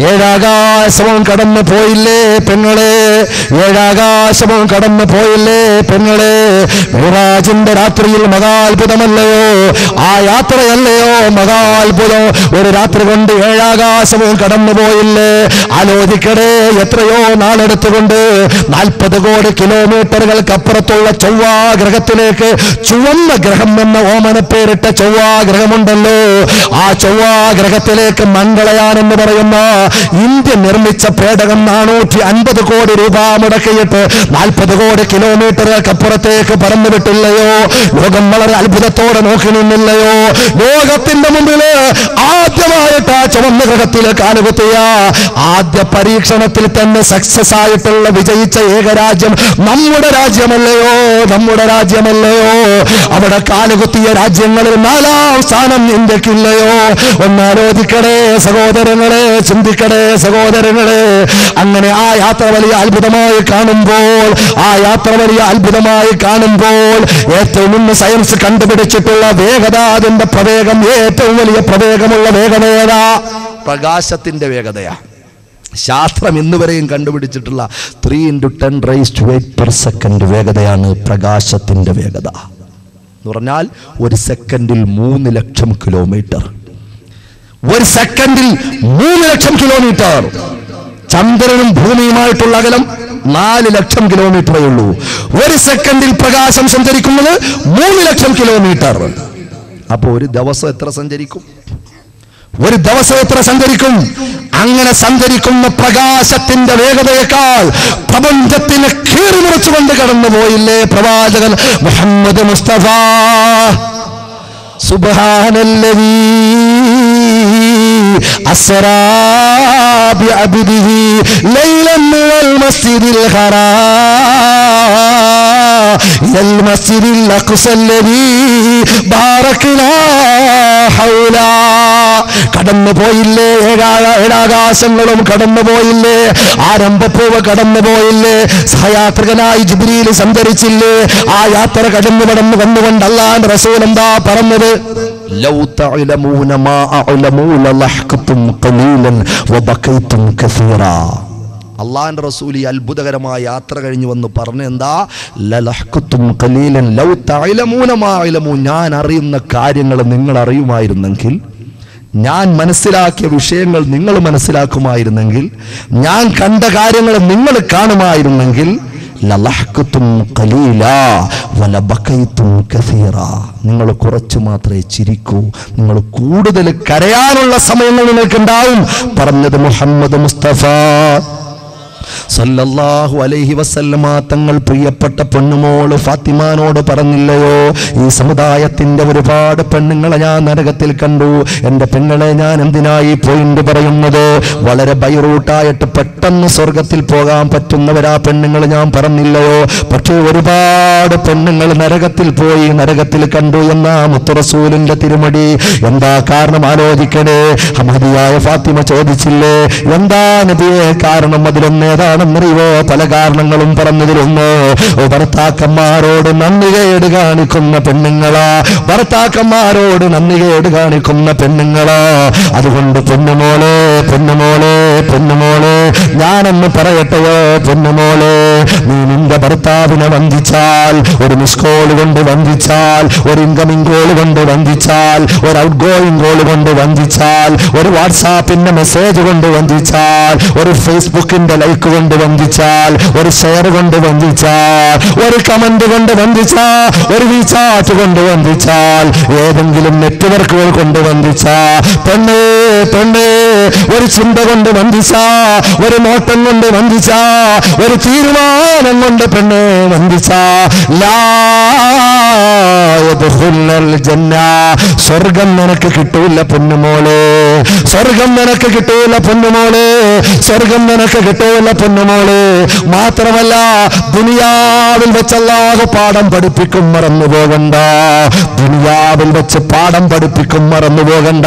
ഏഴാകാശവും കടന്നു പോയില്ലേ പെങ്ങളെ, ഏഴാകാശവും കടന്നു പോയില്ലേ പെങ്ങളെ. മിഅ്റാജിന്റെ രാത്രിയിൽ മഹാത്ഭുതമല്ലയോ ആ യാത്രയല്ലയോ മഹാത്ഭുതം. ഒരു രാത്രി കൊണ്ട് ഏഴാകാശവും കടന്നു പോയില്ലേ. ആലോചിക്കടേ, എത്രയോ നാളെടുത്തുകൊണ്ട് 40 കോടി കിലോമീറ്ററുകൾക്കപ്പുറത്തുള്ള ചൊവ്വാഗ്രഹത്തിലേക്ക്, ചുവന്ന ഗ്രഹം എന്ന ഓമനപ്പേരിട്ട ചൊവ്വാഗ്രഹമുണ്ടല്ലോ, ആ ചൊവ്വാഗ്രഹത്തിലേക്ക് മംഗളയാൻ എന്ന് പറയുന്ന ഇന്ത്യ നിർമ്മിച്ച പേടകം 450 കോടി രൂപ മുടക്കിയിട്ട് 40 കോടി കിലോമീറ്ററുകൾക്കപ്പുറത്തേക്ക് പറന്നു വിട്ടില്ലയോ. ലോകം വളരെ അത്ഭുതത്തോടെ നോക്കി നിന്നില്ലയോ. ലോകത്തിന്റെ മുമ്പില് ആദ്യമായിട്ട് ആ ചുവന്ന ഗ്രഹത്തിൽ കാലുകുത്തിയ ആദ്യ പരീക്ഷണത്തിൽ തന്നെ സക്സസ് ആയിട്ടുള്ള വിജയിച്ച ഏക രാജ്യം നമ്മുടെ രാജ്യമല്ലയോ, നമ്മുടെ രാജ്യമല്ലയോ. അവിടെ കാലുകുത്തിയ രാജ്യങ്ങളിൽ 4ാം സ്ഥാനം ഇന്ത്യക്കില്ലയോ. ഒന്നാലോചിക്കണേ സഹോദരങ്ങളെ, ചിന്തിക്കണേ സഹോദരങ്ങളെ. അങ്ങനെ ആ യാത്ര വലിയ അത്ഭുതമായി കാണുമ്പോൾ ഏറ്റവും മുമ്പ് സയൻസ് കണ്ടുപിടിച്ചിട്ടുള്ള വേഗത, അതിന്റെ പ്രവേഗം, ഏറ്റവും വലിയ പ്രവേഗമുള്ള വേഗത ഏതാ? പ്രകാശത്തിന്റെ വേഗതയാ. ശാസ്ത്രം ഇന്നുവരെയും കണ്ടുപിടിച്ചിട്ടുള്ള 3 × 10⁸ വേഗതയാണ് പ്രകാശത്തിന്റെ വേഗത എന്ന് പറഞ്ഞാൽ. ഒരു സെക്കൻഡിൽ 3 ലക്ഷം കിലോമീറ്റർ. ഒരു സെക്കൻഡിൽ 3 ലക്ഷം കിലോമീറ്റർ. ചന്ദ്രനും ഭൂമിയുമായിട്ടുള്ള അകലം 4 ലക്ഷം കിലോമീറ്ററേ ഉള്ളൂ. ഒരു സെക്കൻഡിൽ പ്രകാശം സഞ്ചരിക്കുന്നത് 3 ലക്ഷം കിലോമീറ്റർ. അപ്പൊ ഒരു ദിവസം എത്ര സഞ്ചരിക്കും? അങ്ങനെ സഞ്ചരിക്കുന്ന പ്രകാശത്തിന്റെ വേഗതയേക്കാൾ പ്രപഞ്ചത്തിന് കീറിമുറിച്ചുകൊണ്ട് കടന്നുപോയില്ലേ പ്രവാചകൻ മുഹമ്മദ് മുസ്തഫ. സുബ്ഹാനല്ലദീ അസ്റാ ബിഅബ്ദിഹി ലൈലൻ മിനൽ മസ്ജിദിൽ ഹറാം ഇലൽ മസ്ജിദിൽ അഖ്സല്ലദീ ബാറക്നാ ഹൗലാ. കടന്നുപോയില്ലേ ഏഴാകാശങ്ങളും കടന്നുപോയില്ലേ, ആരംഭപ്പൂവ് കടന്നുപോയില്ലേ, സഹയാത്രികനായി ജിബ്രീൽ സഞ്ചരിച്ചില്ലേ. ആ യാത്ര കടന്നു വന്നുകൊണ്ട് അല്ലാഹുവിന്റെ റസൂൽ എന്താ പറഞ്ഞത്? ലൗ തഅലമൂന മാ അഅലമൂ ലളഹ്ഖതും ഖലീലൻ വബഖൈതും കസീറാ. അള്ളാഹിൻ്റെ റസൂൽ ഈ അത്ഭുതകരമായ യാത്ര കഴിഞ്ഞു വന്ന് പറഞ്ഞെന്താ, ലലഹ്കുതും ഖലീലൻ ലൗ തഅലമൂന മാ അലമു, ഞാൻ അറിയുന്ന കാര്യങ്ങൾ നിങ്ങൾ അറിയുമായിരുന്നെങ്കിൽ, ഞാൻ മനസ്സിലാക്കിയ വിഷയങ്ങൾ നിങ്ങൾ മനസ്സിലാക്കുമായിരുന്നെങ്കിൽ, ഞാൻ കണ്ട കാര്യങ്ങൾ നിങ്ങൾ കാണുമായിരുന്നെങ്കിൽ, ലലഹ്കുതും ഖലീലാ വലബകൈതും കസീറാ, നിങ്ങൾ കുറച്ചു മാത്രമേ ചിരിക്കൂ, നിങ്ങൾ കൂടുതൽ കരയാനുള്ള സമയങ്ങൾ നിങ്ങൾക്കുണ്ടാവും. പറഞ്ഞത് മുഹമ്മദ് മുസ്തഫ സല്ലല്ലാഹു അലൈഹി വസല്ലമ തങ്ങൾ പ്രിയപ്പെട്ട പെണ്ണുമോള് ഫാത്തിമാനോട് പറഞ്ഞില്ലയോ, ഈ സമുദായത്തിന്റെ ഒരുപാട് പെണ്ണുങ്ങളെ ഞാൻ നരകത്തിൽ കണ്ടു, എൻ്റെ പെങ്ങളെ ഞാൻ എന്തിനായി പോയിന്റ് പറയുന്നത്, വളരെ ബൈറൂട്ടായിട്ട് പെട്ടെന്ന് സ്വർഗത്തിൽ പോകാൻ പറ്റുന്നവരാ പെണ്ണുങ്ങൾ ഞാൻ പറഞ്ഞില്ലയോ, പക്ഷേ ഒരുപാട് പെണ്ണുങ്ങൾ നരകത്തിൽ പോയി, നരകത്തിൽ കണ്ടു എന്നാ മുത്തുറസൂലിന്റെ തിരുമടി. എന്താ കാരണം ആലോചിക്കണേ. ഹമദിയായ ഫാത്തിമ ചോദിച്ചില്ലേ, എന്താ നബിയെ കാരണം? അതിലൊന്നേതാണെന്നറിയോ? പല കാരണങ്ങളും പറഞ്ഞതിലൊന്ന്, ഭർത്താക്കന്മാരോട് നന്ദികേട് കാണിക്കുന്ന പെണ്ണുങ്ങളാ, ഭർത്താക്കന്മാരോട് നന്ദികേട് കാണിക്കുന്ന പെണ്ണുങ്ങളാ. അതുകൊണ്ട് പൊന്നുമോളെ, പൊന്നുമോളെ, പൊന്നുമോളെ, ഞാനൊന്ന് പറയട്ടെയോ പൊന്നുമോളെ, നീ നിന്റെ ഭർത്താവിനെ വഞ്ചിച്ചാൽ, ഒരു മിസ് കോൾ കൊണ്ട് വഞ്ചിച്ചാൽ, ഒരു ഇൻകമിംഗ് കോൾ കൊണ്ട് വഞ്ചിച്ചാൽ, ഒരു ഔട്ട് ഗോയിങ് കോൾ കൊണ്ട് വഞ്ചിച്ചാൽ, ഒരു വാട്സാപ്പിന്റെ മെസ്സേജ് കൊണ്ട് വഞ്ചിച്ചാൽ, ഒരു ഫേസ്ബുക്കിന്റെ ലൈക്ക് കൊണ്ട് വഞ്ചിച്ചാൽ, ഒരു ഷെയർ കൊണ്ട് വഞ്ചിച്ചാൽ, ഒരു കമന്റ് കൊണ്ട് വഞ്ചിച്ചാൽ, ഒരു റീചാർജ് കൊണ്ട് വഞ്ചിച്ചാൽ, ഏതെങ്കിലും നെറ്റ്വർക്കുകൾ കൊണ്ട് വഞ്ചിച്ചാൽ, പെണ്ണേ പെണ്ണേ, ഒരു ചിന്ത കൊണ്ട് വഞ്ചിച്ചാ, ഒരു നോട്ടം കൊണ്ട് വഞ്ചിച്ചാ, ഒരു തീരുമാനം കൊണ്ട് പെണ്ണെ വഞ്ചിച്ചാ, ലാ യദ്ഖുലുൽ ജന്ന, സ്വർഗം നിനക്ക് കിട്ടൂല പൊന്നുമോളെ, സ്വർഗം നിനക്ക് കിട്ടൂല പൊന്നുമോളെ, സ്വർഗം നിനക്ക് കിട്ടൂല പൊന്നുമോളെ. മാത്രമല്ല ദുനിയാവിൽ വെച്ച് അല്ലാഹു പാഠം പഠിപ്പിക്കും, മറന്നു പോകണ്ട. ദുനിയാവിൽ വെച്ച് പാഠം പഠിപ്പിക്കും, മറന്നു പോകണ്ട.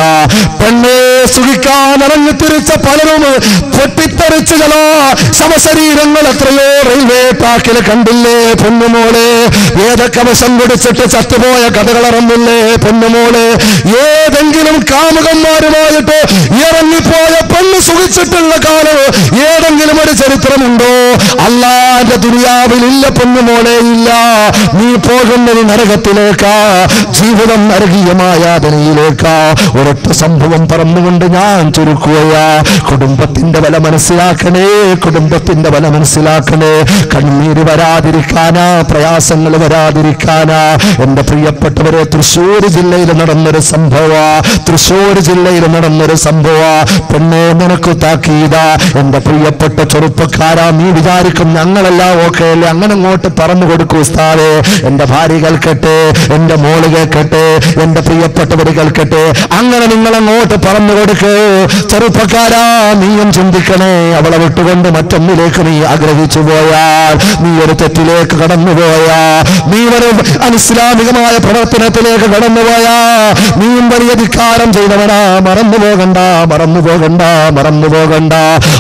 പെണ്ണെ സുഖിക്കാൻ ഇറങ്ങി തിരിച്ച പലരും പൊട്ടിത്തെറിച്ചുകളോ ശവശരീരങ്ങൾ എത്രയോ റെയിൽവേ ട്രാക്കിൽ കണ്ടില്ലേ പൊന്നുമോളെ? ഏതൊക്കെ വശം കുടിച്ചിട്ട് ചത്തുപോയ കഥകളറിഞ്ഞില്ലേ പൊന്നുമോളെ? ഏതെങ്കിലും കാമുകന്മാരുമായിട്ട് ഇറങ്ങിപ്പോയ പെണ്ണ് സുഖിച്ചിട്ടുള്ള കാലം ഏതെങ്കിലും ഒരു ചരിത്രമുണ്ടോ? അല്ലാഹുവിന്റെ ദുനിയാവിൽ ഇല്ല പൊന്നുമോളെ, ഇല്ല. നീ പോകുന്നത് നരകത്തിലേക്കാ, ജീവിതം നരകീയമായ യാതനയിലേക്കാ. ഒരൊറ്റ സംഭവം പറഞ്ഞുകൊണ്ട് ഞാൻ ചുരുക്കുകയാ. കുടുംബത്തിന്റെ വില മനസ്സിലാക്കണേ, കുടുംബത്തിന്റെ വില മനസ്സിലാക്കണേ. കണ്ണീര് വരാതിരിക്കാനാ, പ്രയാസങ്ങൾ വരാതിരിക്കാനാ. എന്റെ പ്രിയപ്പെട്ടവരെ, തൃശ്ശൂർ ജില്ലയിൽ നടന്നൊരു സംഭവ, തൃശ്ശൂർ ജില്ലയിൽ നടന്നൊരു സംഭവ. പെണ്ണെ നിനക്ക് താക്കീത. എന്റെ പ്രിയപ്പെട്ട ചെറുപ്പക്കാരാ, നീ വിചാരിക്കും ഞങ്ങളെല്ലാം ഓക്കെ അല്ലേ, അങ്ങനെ അങ്ങോട്ട് പറഞ്ഞു കൊടുക്കൂ ഉസ്താദേ. എന്റെ ഭാര്യ കേൾക്കട്ടെ, എന്റെ മോള് കേൾക്കട്ടെ, എന്റെ പ്രിയപ്പെട്ടവർ കേൾക്കട്ടെ, അങ്ങനെ നിങ്ങളങ്ങോട്ട് പറഞ്ഞു കൊടുക്ക്. ചെറുപ്പക്കാരാ, നീയും ചിന്തിക്കണേ. അവളെ വിട്ടുകൊണ്ട് മറ്റൊന്നിലേക്ക് നീ ആഗ്രഹിച്ചു പോയാൽ, നീ ഒരു തെറ്റിലേക്ക് കടന്നുപോയാ, നീ ഒരു അനിസ്ലാമികമായ പ്രവർത്തനത്തിലേക്ക് കടന്നുപോയാ, നീയും വലിയ ധിക്കാരം ചെയ്തവനാ. മറന്നു പോകണ്ട, മറന്നു പോകണ്ട, മറന്നു പോകണ്ട.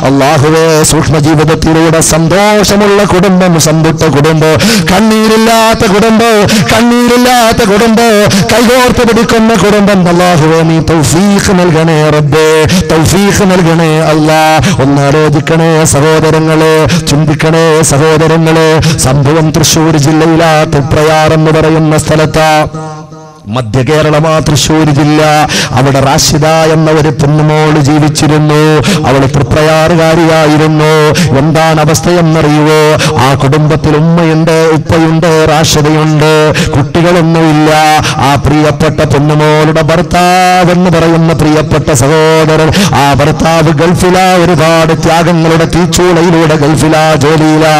അല്ലാഹുവേ, സൂക്ഷ്മ ജീവിതത്തിലൂടെ സന്തോഷമുള്ള കുടുംബം, സമ്പുട്ട കുടുംബം, കണ്ണീരില്ലാത്ത കുടുംബം, കണ്ണീരില്ലാത്ത കുടുംബം, കൈകോർത്ത് പിടിക്കുന്ന കുടുംബം. അല്ലാഹുവേ, നീ തൗഫീഖ് നൽകണേ റബ്ബേ, തൗഫീഖ് നൽകണേ അല്ലാ. ഒന്നാലോചിക്കണേ സഹോദരങ്ങളെ, ചിന്തിക്കണേ സഹോദരങ്ങളെ. സംഭവം തൃശ്ശൂർ ജില്ലയിലാ, തൃപ്രയാർ എന്ന് പറയുന്ന സ്ഥലത്താ. മധ്യ കേരളമാ തൃശ്ശൂർ ജില്ല. അവിടെ റാഷിദ എന്ന ഒരു പെണ്ണുമോള് ജീവിച്ചിരുന്നു. അവൾ തൃപ്രയാറുകാരിയായിരുന്നു. എന്താണ് അവസ്ഥയെന്നറിയുവോ? ആ കുടുംബത്തിൽ ഉമ്മയുണ്ട്, ഉപ്പയുണ്ട്, റാഷിദയുണ്ട്, കുട്ടികളൊന്നുമില്ല. ആ പ്രിയപ്പെട്ട പെണ്ണുമോളുടെ ഭർത്താവ് എന്ന് പറയുന്ന പ്രിയപ്പെട്ട സഹോദരൻ, ആ ഭർത്താവ് ഗൾഫിലാ, ഒരുപാട് ത്യാഗങ്ങളുടെ തീച്ചൂളയിലൂടെ ഗൾഫിലാ, ജോലിയിലാ.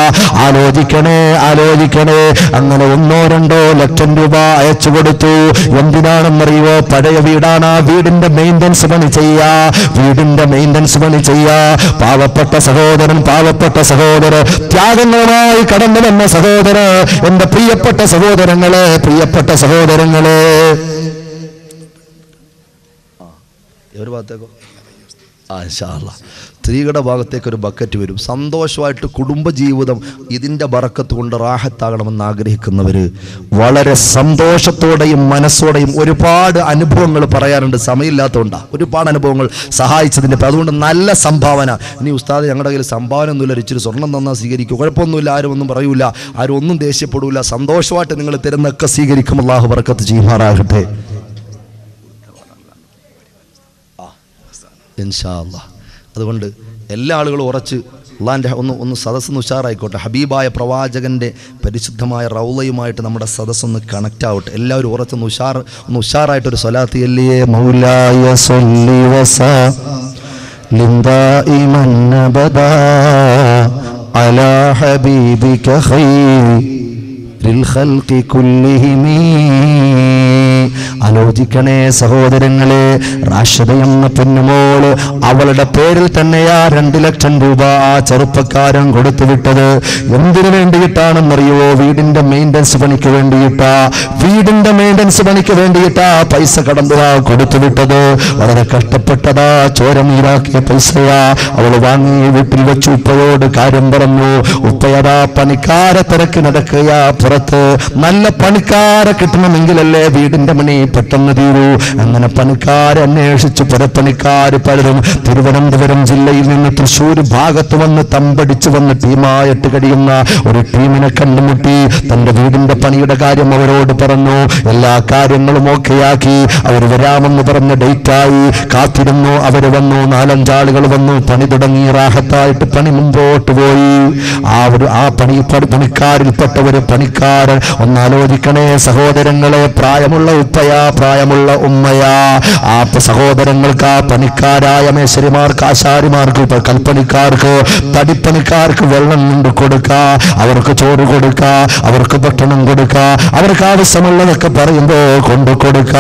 ആലോചിക്കണേ, ആലോചിക്കണേ. അങ്ങനെ 1-2 ലക്ഷം രൂപ അയച്ചു കൊടുത്തു. എന്തിനാണെന്നറിയോ? പഴയ വീടാണ്, ആ വീടിന്റെ മെയിൻ്റനൻസ് പണി ചെയ്യാ, വീടിന്റെ മെയിൻ്റനൻസ് പണി ചെയ്യാ. പാവപ്പെട്ട സഹോദരൻ, പാവപ്പെട്ട സഹോദരൻ, ത്യാഗങ്ങളുമായി കടന്നു വന്ന സഹോദരൻ. എന്റെ പ്രിയപ്പെട്ട സഹോദരങ്ങളെ, പ്രിയപ്പെട്ട സഹോദരങ്ങളെ, ഒരു ഭാഗത്തേക്കോ ഇൻഷാ അല്ലാഹ് സ്ത്രീകളുടെ ഭാഗത്തേക്ക് ഒരു ബക്കറ്റ് വരും. സന്തോഷമായിട്ട് കുടുംബജീവിതം ഇതിൻ്റെ ബറക്കത്ത് കൊണ്ട് റാഹത്താകണമെന്ന് ആഗ്രഹിക്കുന്നവർ വളരെ സന്തോഷത്തോടെയും മനസ്സോടെയും ഒരുപാട് അനുഭവങ്ങൾ പറയാറുണ്ട്. സമയമില്ലാത്തതുകൊണ്ടാണ് ഒരുപാട് അനുഭവങ്ങൾ സഹായിച്ചതിൻ്റെ. അതുകൊണ്ട് നല്ല സംഭാവന. ഇനി ഉസ്താദ് ഞങ്ങളുടെ കയ്യിൽ സംഭാവന ഒന്നുമില്ല, ഇച്ചിരി സ്വർണം തന്നാൽ സ്വീകരിക്കും, കുഴപ്പമൊന്നുമില്ല, ആരും ഒന്നും പറയൂല, ആരും ഒന്നും ദേഷ്യപ്പെടൂല. സന്തോഷമായിട്ട് നിങ്ങൾ തരുന്നൊക്കെ സ്വീകരിക്കും. അല്ലാഹു ബറക്കത്ത് ചെയ്യുമാറാകട്ടെ ഇൻഷാ അല്ലാഹ്. അതുകൊണ്ട് എല്ലാ ആളുകളും ഉറച്ച് അള്ളാൻ്റെ ഒന്ന് സദസ്സൊന്ന് ഉഷാറായിക്കോട്ടെ. ഹബീബായ പ്രവാചകൻ്റെ പരിശുദ്ധമായ റൗളയുമായിട്ട് നമ്മുടെ സദസ്സൊന്ന് കണക്റ്റ് ആവട്ടെ. എല്ലാവരും ഉറച്ചൊന്ന് ഉഷാറായിട്ടൊരു സ്വലാത്ത് ചൊല്ലിയേ. മൗലായ സ്വല്ലി വസല്ലിം ദായിമൻ അബദാ അലാ ഹബീബിക ഖൈറിൽ ഖൽഖി കുല്ലിഹിം. ആലോചിക്കണേ സഹോദരങ്ങളെ, റാഷിദ എന്ന പൊന്നുമോള് അവളുടെ പേരിൽ തന്നെയാ 2 ലക്ഷം രൂപ ആ ചെറുപ്പക്കാരൻ കൊടുത്തുവിട്ടത്. എന്തിനു വേണ്ടിയിട്ടാണെന്നറിയോ? വീടിന്റെ മെയിൻ്റനൻസ് പണിക്ക് വേണ്ടിയിട്ടാ. വീടിന്റെ മെയിൻ്റനൻസ് പണിക്ക് വേണ്ടിയിട്ടാ പൈസ കടമ്പുക കൊടുത്തുവിട്ടത്. വളരെ കഷ്ടപ്പെട്ടതാ, ചോരനീരാക്കിയ പൈസയാ. അവൾ വാങ്ങി വീട്ടിൽ വെച്ച് ഉപ്പയോട് കാര്യം പറഞ്ഞു. ഉപ്പയതാ പണിക്കാരെ തിരക്ക് നടക്കുകയാ പുറത്ത്. നല്ല പണിക്കാരെ കിട്ടണമെങ്കിലല്ലേ വീടിന്റെ മണി പെട്ടെന്ന് തീരൂ. അങ്ങനെ പണിക്കാരെ അന്വേഷിച്ച് പുരപ്പണിക്കാര് പലരും തിരുവനന്തപുരം ജില്ലയിൽ നിന്ന് തൃശ്ശൂർ ഭാഗത്ത് വന്ന് തമ്പടിച്ചു വന്ന് ടീമായിട്ട് കഴിയുന്ന ഒരു ടീമിനെ കണ്ടുമുട്ടി. തന്റെ വീടിന്റെ പണിയുടെ കാര്യം അവരോട് പറഞ്ഞു. എല്ലാ കാര്യങ്ങളും ഓക്കെയാക്കി. അവർ വരാമെന്ന് പറഞ്ഞ ഡേറ്റായി കാത്തിരുന്നു. അവര് വന്നു. 4-5 ആളുകൾ വന്നു. പണി തുടങ്ങി. റാഹത്തായിട്ട് പണി മുമ്പോട്ട് പോയി. ആ പണിക്കാരിൽപ്പെട്ട ഒരു പണിക്കാരൻ, ഒന്നാലോചിക്കണേ സഹോദരങ്ങളെ, പ്രായമുള്ള ഉപ്പയാ, പ്രായമുള്ള ഉമ്മയാ. ആ സഹോദരങ്ങൾക്ക്, ആ പണിക്കാരായ മേശരിമാർക്ക്, ആശാരിമാർക്ക്, കൽപ്പണിക്കാർക്ക്, തടിപ്പണിക്കാർക്ക് വെള്ളം കൊണ്ട് കൊടുക്ക, അവർക്ക് ചോറ് കൊടുക്ക, അവർക്ക് ഭക്ഷണം കൊടുക്ക, അവർക്ക് ആവശ്യമുള്ളതൊക്കെ പറയുമ്പോ കൊണ്ടു കൊടുക്ക.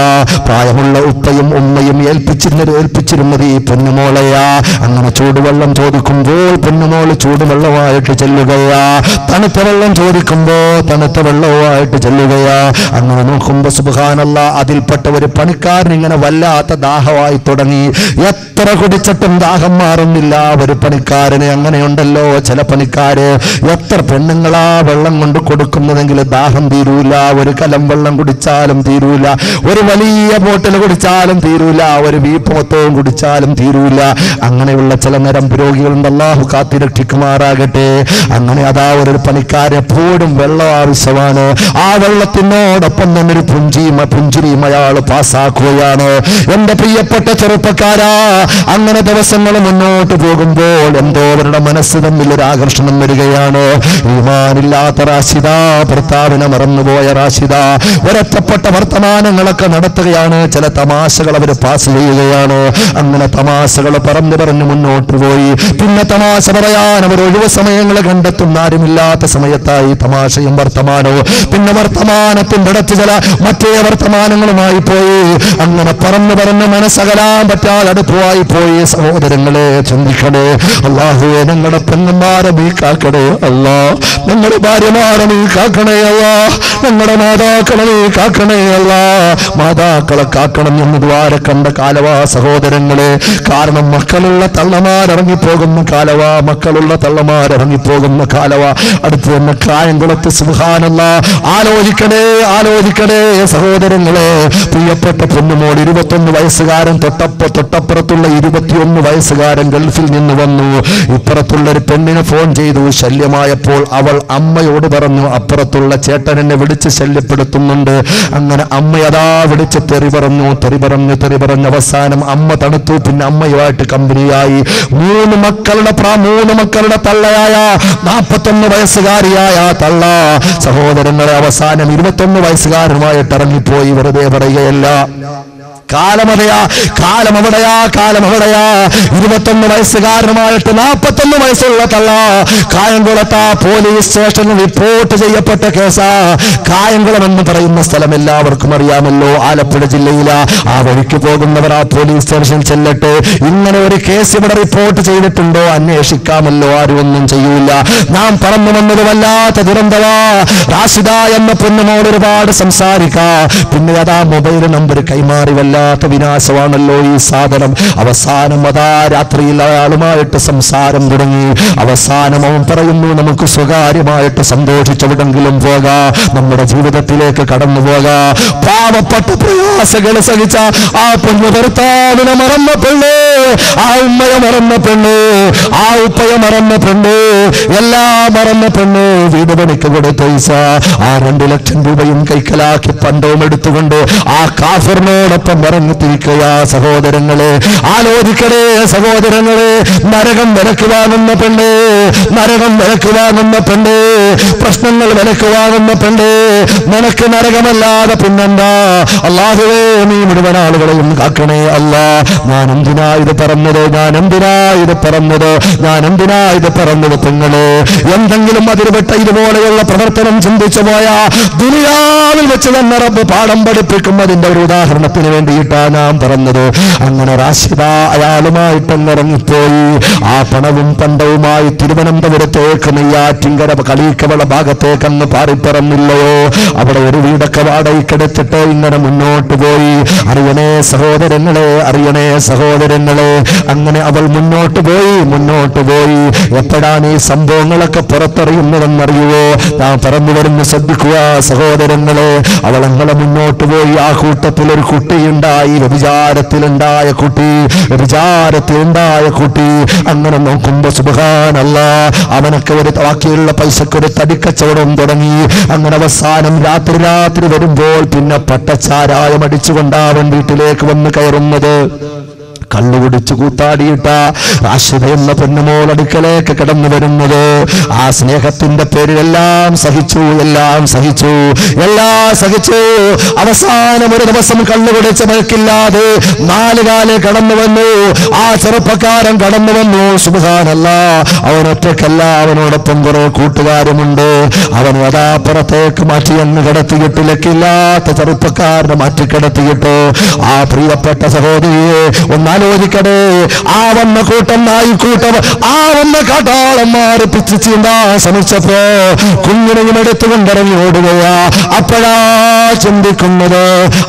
പ്രായമുള്ള ഉപ്പയും ഉമ്മയും ഏൽപ്പിച്ചിരുന്നത് ഈ പൊന്നുമോളയാ. അങ്ങനെ ചൂടുവെള്ളം ചോദിക്കുമ്പോൾ പൊന്നുമോള് ചൂടുവെള്ളമായിട്ട് ചെല്ലുകയാ. തണുത്ത വെള്ളം ചോദിക്കുമ്പോ തണുത്ത വെള്ളവുമായിട്ട് ചെല്ലുകയാ. അങ്ങനെ നോക്കുമ്പോ സുബ്ഹാനല്ലാഹ്, അതിൽപ്പെട്ട ഒരു പണിക്കാരൻ ഇങ്ങനെ വല്ലാത്ത ദാഹമായി തുടങ്ങി. എത്ര കുടിച്ചിട്ടും ദാഹം മാറുന്നില്ല ഒരു പണിക്കാരന്. അങ്ങനെയുണ്ടല്ലോ ചില പണിക്കാര്. എത്ര പെണ്ണുങ്ങളാ വെള്ളം കൊണ്ട് കൊടുക്കുന്നതെങ്കിൽ ദാഹം തീരൂല. ഒരു കലം വെള്ളം കുടിച്ചാലും തീരൂല. ഒരു വലിയ ബോട്ടിൽ കുടിച്ചാലും തീരൂല. ഒരു വീപ്പ് മൊത്തവും കുടിച്ചാലും തീരൂല. അങ്ങനെയുള്ള ചില നരമ്പ് രോഗികളുണ്ട്. അല്ലാഹു കാത്തിരക്ഷിക്കുമാറാകട്ടെ. അങ്ങനെ അതാ ഒരു പണിക്കാരൻ എപ്പോഴും വെള്ളം ആവശ്യമാണ്. ആ വെള്ളത്തിനോടൊപ്പം തന്നെ ഒരു പുഞ്ചിരിയും അയാൾ പാസ്സാക്കുകയാണ്. എന്റെ പ്രിയപ്പെട്ട ചെറുപ്പക്കാരാ, അങ്ങനെ ദിവസങ്ങൾ മുന്നോട്ട് പോകുമ്പോൾ എന്തോ അവരുടെ മനസ്സ് തമ്മിൽ ഒരു ആകർഷണം വരികയാണ്. ഈമാനില്ലാത്ത റാഷിദ, ഭർത്താവിനെ മറന്നുപോയ റാഷിദ ഒരൊറ്റപ്പെട്ട വർത്തമാനങ്ങളൊക്കെ നടത്തുകയാണ്. ചില തമാശകൾ അവർ പാസ് ചെയ്യുകയാണ്. അങ്ങനെ തമാശകൾ പറഞ്ഞു മുന്നോട്ട് പോയി. പിന്നെ തമാശ പറയാൻ അവർ ഒഴിവ് സമയങ്ങൾ കണ്ടെത്തുന്ന ആരുമില്ലാത്ത സമയത്തായി തമാശയും വർത്തമാനവും. പിന്നെ വർത്തമാനത്തിന്റെ അടുത്ത് ചില മറ്റേ വർത്തമാനങ്ങളുമായി പോയി. അങ്ങനെ പറന്ന് മനസ്സകലാൻ പറ്റാതെ അടുപ്പമായി പോയി. സഹോദരങ്ങളെ ചിന്തിക്കണേ. അല്ലാഹുവേ, ഞങ്ങളുടെ പെണ്ണന്മാരെ നീ കാക്കണേ അല്ലാ. ഞങ്ങളുടെ ഭാര്യമാരെ നീ കാക്കണേ അല്ലാ. ഞങ്ങളുടെ മാതാക്കളെ നീ കാക്കണേ അല്ലാ. മാതാക്കളെ കാക്കണം എന്ന് ദ്വാര കണ്ട കാലവാ സഹോദരങ്ങളെ. കാരണം മക്കളുള്ള തള്ളമാരിറങ്ങിപ്പോകുന്ന കാലവാ. മക്കളുള്ള തള്ളമാരിറങ്ങിപ്പോകുന്ന കാലവാ. അടുത്ത് തന്നെ കായംകുളത്ത് സുബ്ഹാനല്ലാഹ്. ആലോചിക്കണേ സഹോദരങ്ങളെ. പ്രിയപ്പെട്ട പൊന്നുമോൾ 21 വയസ്സുകാരൻ തൊട്ടപ്പുറത്തുള്ള 21 വയസ്സുകാരൻ ഗൾഫിൽ നിന്ന് വന്നു. ഇപ്പുറത്തുള്ളൊരു പെണ്ണിനെ ഫോൺ ചെയ്തു. ശല്യമായപ്പോൾ അവൾ അമ്മയോട് പറഞ്ഞു, അപ്പുറത്തുള്ള ചേട്ടൻ എന്നെ വിളിച്ച് ശല്യപ്പെടുത്തുന്നുണ്ട്. അങ്ങനെ അമ്മയതാ വിളിച്ച് തെറി പറഞ്ഞു അവസാനം അമ്മ തണുത്തു. പിന്നെ അമ്മയുമായിട്ട് കമ്പനിയായി. 3 മക്കളുടെ തള്ളയായ 41 വയസ്സുകാരിയായ തള്ള സഹോദരങ്ങളെ അവസാനം 21 വയസ്സുകാരുമായിട്ട് ഇറങ്ങിപ്പോയി. വെറുതെ പറയുകയല്ല. കാലം അവിടെയാ 21 വയസ്സുകാരനുമായിട്ട് 41 വയസ്സുള്ള തള്ള കായംകുളത്ത് പോലീസ് സ്റ്റേഷനിൽ റിപ്പോർട്ട് ചെയ്യപ്പെട്ട കേസാ. കായംകുളം എന്ന് പറയുന്ന സ്ഥലം എല്ലാവർക്കും അറിയാമല്ലോ, ആലപ്പുഴ ജില്ലയില. ആ വഴിക്ക് പോകുന്നവർ ആ പോലീസ് സ്റ്റേഷനിൽ ചെല്ലട്ടെ. ഇങ്ങനെ ഒരു കേസ് ഇവിടെ റിപ്പോർട്ട് ചെയ്തിട്ടുണ്ടോ അന്വേഷിക്കാമല്ലോ. ആരും ഒന്നും ചെയ്യൂല. നാം പറഞ്ഞു വന്നത് വല്ലാത്ത ദുരന്തവാ. റാഷിദ എന്ന പൊന്നുമോട് ഒരുപാട് സംസാരിക്കാം. പിന്നെ അതാ മൊബൈൽ നമ്പർ കൈമാറി വല്ല വല്ലാത്ത വിനാശമാണല്ലോ ഈ സാധനം. അവസാനം അതാ രാത്രിയിൽ അയാളുമായിട്ട് സംസാരം തുടങ്ങി. അവസാനം അവൻ പറയുന്നു, നമുക്ക് സ്വകാര്യമായിട്ട് സന്തോഷിച്ചെവിടെങ്കിലും പോകാം, നമ്മുടെ ജീവിതത്തിലേക്ക് കടന്നു പോകാം. പാവപ്പെട്ട പ്രയാസങ്ങൾ സഹിച്ച ആ പെണ്ണ് ഭർത്താവിനെ മറന്ന പെണ്ണ്, ആ ഉമ്മയെ മറന്ന പെണ്ണ്, ആ ഉപ്പയെ മറന്ന പെണ്ണ്, എല്ലാം മറന്ന പെണ്ണ് വീട് പണിക്ക് കൊടുത്ത പൈസ ആ 2 ലക്ഷം രൂപയും കൈക്കലാക്കി പണ്ടവും എടുത്തുകൊണ്ട് ആ കാഫിറിനോടൊപ്പം ഇറങ്ങിത്തിരിക്കുക. സഹോദരങ്ങളെ ആലോചിക്കണേ, സഹോദരങ്ങളെ, നരകം വിലക്ക് വാങ്ങുന്ന പെണ്ണ്, നരകം വിലക്ക് വാങ്ങുന്ന പെണ്ണ്, പ്രശ്നങ്ങൾ വിലക്ക് വാങ്ങുന്ന പെണ്ണ്, നിനക്ക് നരകമല്ലാതെ പിന്നെന്താ? അല്ലാഹുവേ നീ മുഴുവൻ ആളുകളെയും കാക്കണേ അല്ലാ. ഞാൻ എന്തിനാ ഇത് പറഞ്ഞത്, ഞാൻ എന്തിനാ ഇത് പറഞ്ഞത്, ഞാൻ എന്തിനാ ഇത് പറഞ്ഞത്? പെങ്ങള് എന്തെങ്കിലും അതിരുപെട്ട ഇതുപോലെയുള്ള പ്രവർത്തനം ചിന്തിച്ചു പോയാ ദുനിയാവിൽ വെച്ച് തന്നെ റബ്ബ് പാഠം പഠിപ്പിക്കും. അതിന്റെ ഒരു ഉദാഹരണത്തിന് വേണ്ടിയിട്ടാണ് ഞാൻ പറഞ്ഞത്. അങ്ങനെ റാഷിദ അയാളുമായിട്ട് ഇറങ്ങിപ്പോയി. ആ പണവും പണ്ടവുമായി തിരുവനന്തപുരത്തേക്ക് നെയ്യാറ്റിങ്കര കളീക്കവള ഭാഗത്തേക്ക് അങ്ങ് പാറിപ്പറന്നില്ലയോ, അവിടെ ഒരു വീടൊക്കെ വാടകയ്ക്കെടുത്തിട്ട് ഇങ്ങനെ മുന്നോട്ട് പോയി. അറിയണേ സഹോദരങ്ങളെ, അറിയണേ സഹോദരങ്ങളെ, അങ്ങനെ അവൾ മുന്നോട്ട് പോയി, മുന്നോട്ട് പോയി. എപ്പോഴാണ് ഈ സംഭവങ്ങളൊക്കെ പുറത്തറിയുന്നതെന്നറിയുവോ? ഞാൻ പറഞ്ഞു വരുന്ന ശ്രദ്ധിക്കുക സഹോദരങ്ങളെ. അവൾ അങ്ങനെ മുന്നോട്ട് പോയി. ആ കൂട്ടത്തിൽ ഒരു കുട്ടിയുണ്ടായി, വ്യഭിചാരത്തിലുണ്ടായ കുട്ടി, വ്യഭിചാരത്തിലുണ്ടായ കുട്ടി. അങ്ങനെ നോക്കുമ്പോ സുബ്ഹാനല്ലാഹ്, അവനൊക്കെ ഒരു ബാക്കിയുള്ള പൈസക്കൊരു തടിക്കച്ചവടം തുടങ്ങി. അങ്ങനെ അവസാനം രാത്രി വരുമ്പോൾ പിന്നെ പട്ടച്ചാരായം അടിച്ചുകൊണ്ടാവൻ വീട്ടിലേക്ക് വന്ന് കയറുന്നത്. കള്ളുകുടിച്ചു കൂത്താടിയിട്ട റാഷിദ എന്ന പെണ്ണുമോൾ അടുക്കലേക്ക് കടന്നു വരുന്നത്. ആ സ്നേഹത്തിന്റെ പേരിൽ എല്ലാം സഹിച്ചു, എല്ലാം സഹിച്ചു, എല്ലാം സഹിച്ചു. അവസാനം ഒരു ദിവസം കള്ളുകുടിച്ച് മയക്കില്ലാതെ 4 കാല് കടന്നു വന്നു. ആ ചെറുപ്പക്കാരൻ കടന്നു വന്നു. സുബ്ഹാനല്ലാഹ്, അവനൊറ്റക്കല്ല, അവനോടൊപ്പം കുറെ കൂട്ടുകാരുമുണ്ട്. അവൻ അതാപ്പുറത്തേക്ക് മാറ്റി അങ്ങ് കിടത്തിയിട്ട് ലക്കില്ലാത്ത ചെറുപ്പക്കാരനെ മാറ്റി കിടത്തിയിട്ട് ആ പ്രിയപ്പെട്ട സഹോദരിയെ ആലോചിക്കണേ. ആ വന്ന കൂട്ടം നായിക്കൂട്ടം, ആ വന്ന കാട്ടാളന്മാർ പിച്ചിച്ചീണ്ടാ ശ്രമിച്ചപ്പോ കുഞ്ഞിനെയും എടുത്തുകൊണ്ടിറങ്ങി ഓടുകയാ. അപ്പോഴാ ചിന്തിക്കുന്നത്,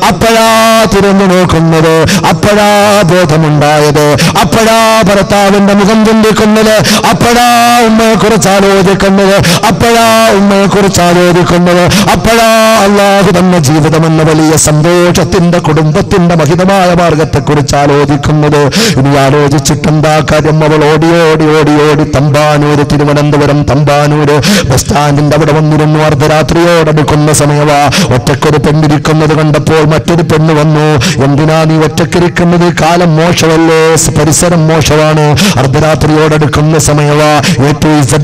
അപ്പോഴാ തിരിഞ്ഞു നോക്കുന്നത്, അപ്പോഴാ ബോധമുണ്ടായത്, അപ്പോഴാ ഭർത്താവിന്റെ മുഖം ചിന്തിക്കുന്നത്, അപ്പോഴാ ഉമ്മയെ കുറിച്ച് ആലോചിക്കുന്നത്, അപ്പോഴാ ഉമ്മയെ കുറിച്ച് ആലോചിക്കുന്നത്, അപ്പോഴാ അല്ലാഹു തന്ന ജീവിതമെന്ന വലിയ സന്തോഷത്തിന്റെ കുടുംബത്തിന്റെ മഹിതമായ മാർഗത്തെ കുറിച്ച് ആലോചിക്കുന്നത്. ഇനി ആലോചിച്ചിട്ടെന്താ കാര്യം? അവൾ ഓടി ഓടി ഓടി ഓടി തമ്പാനൂര്, തിരുവനന്തപുരം തമ്പാനൂര് ബസ് സ്റ്റാൻഡിന്റെ അവിടെ വന്നിരുന്നു. അർദ്ധരാത്രിയോടടുക്കുന്ന സമയവാ. ഒറ്റക്കൊരു പെണ്ണിരിക്കുന്നത് കണ്ടപ്പോൾ മറ്റൊരു പെണ്ണ് വന്നു. എന്തിനാ നീ ഒറ്റക്കിരിക്കുന്നത്? കാലം മോശമല്ലേ, പരിസരം മോശമാണ്. അർദ്ധരാത്രിയോടടുക്കുന്ന സമയവാ.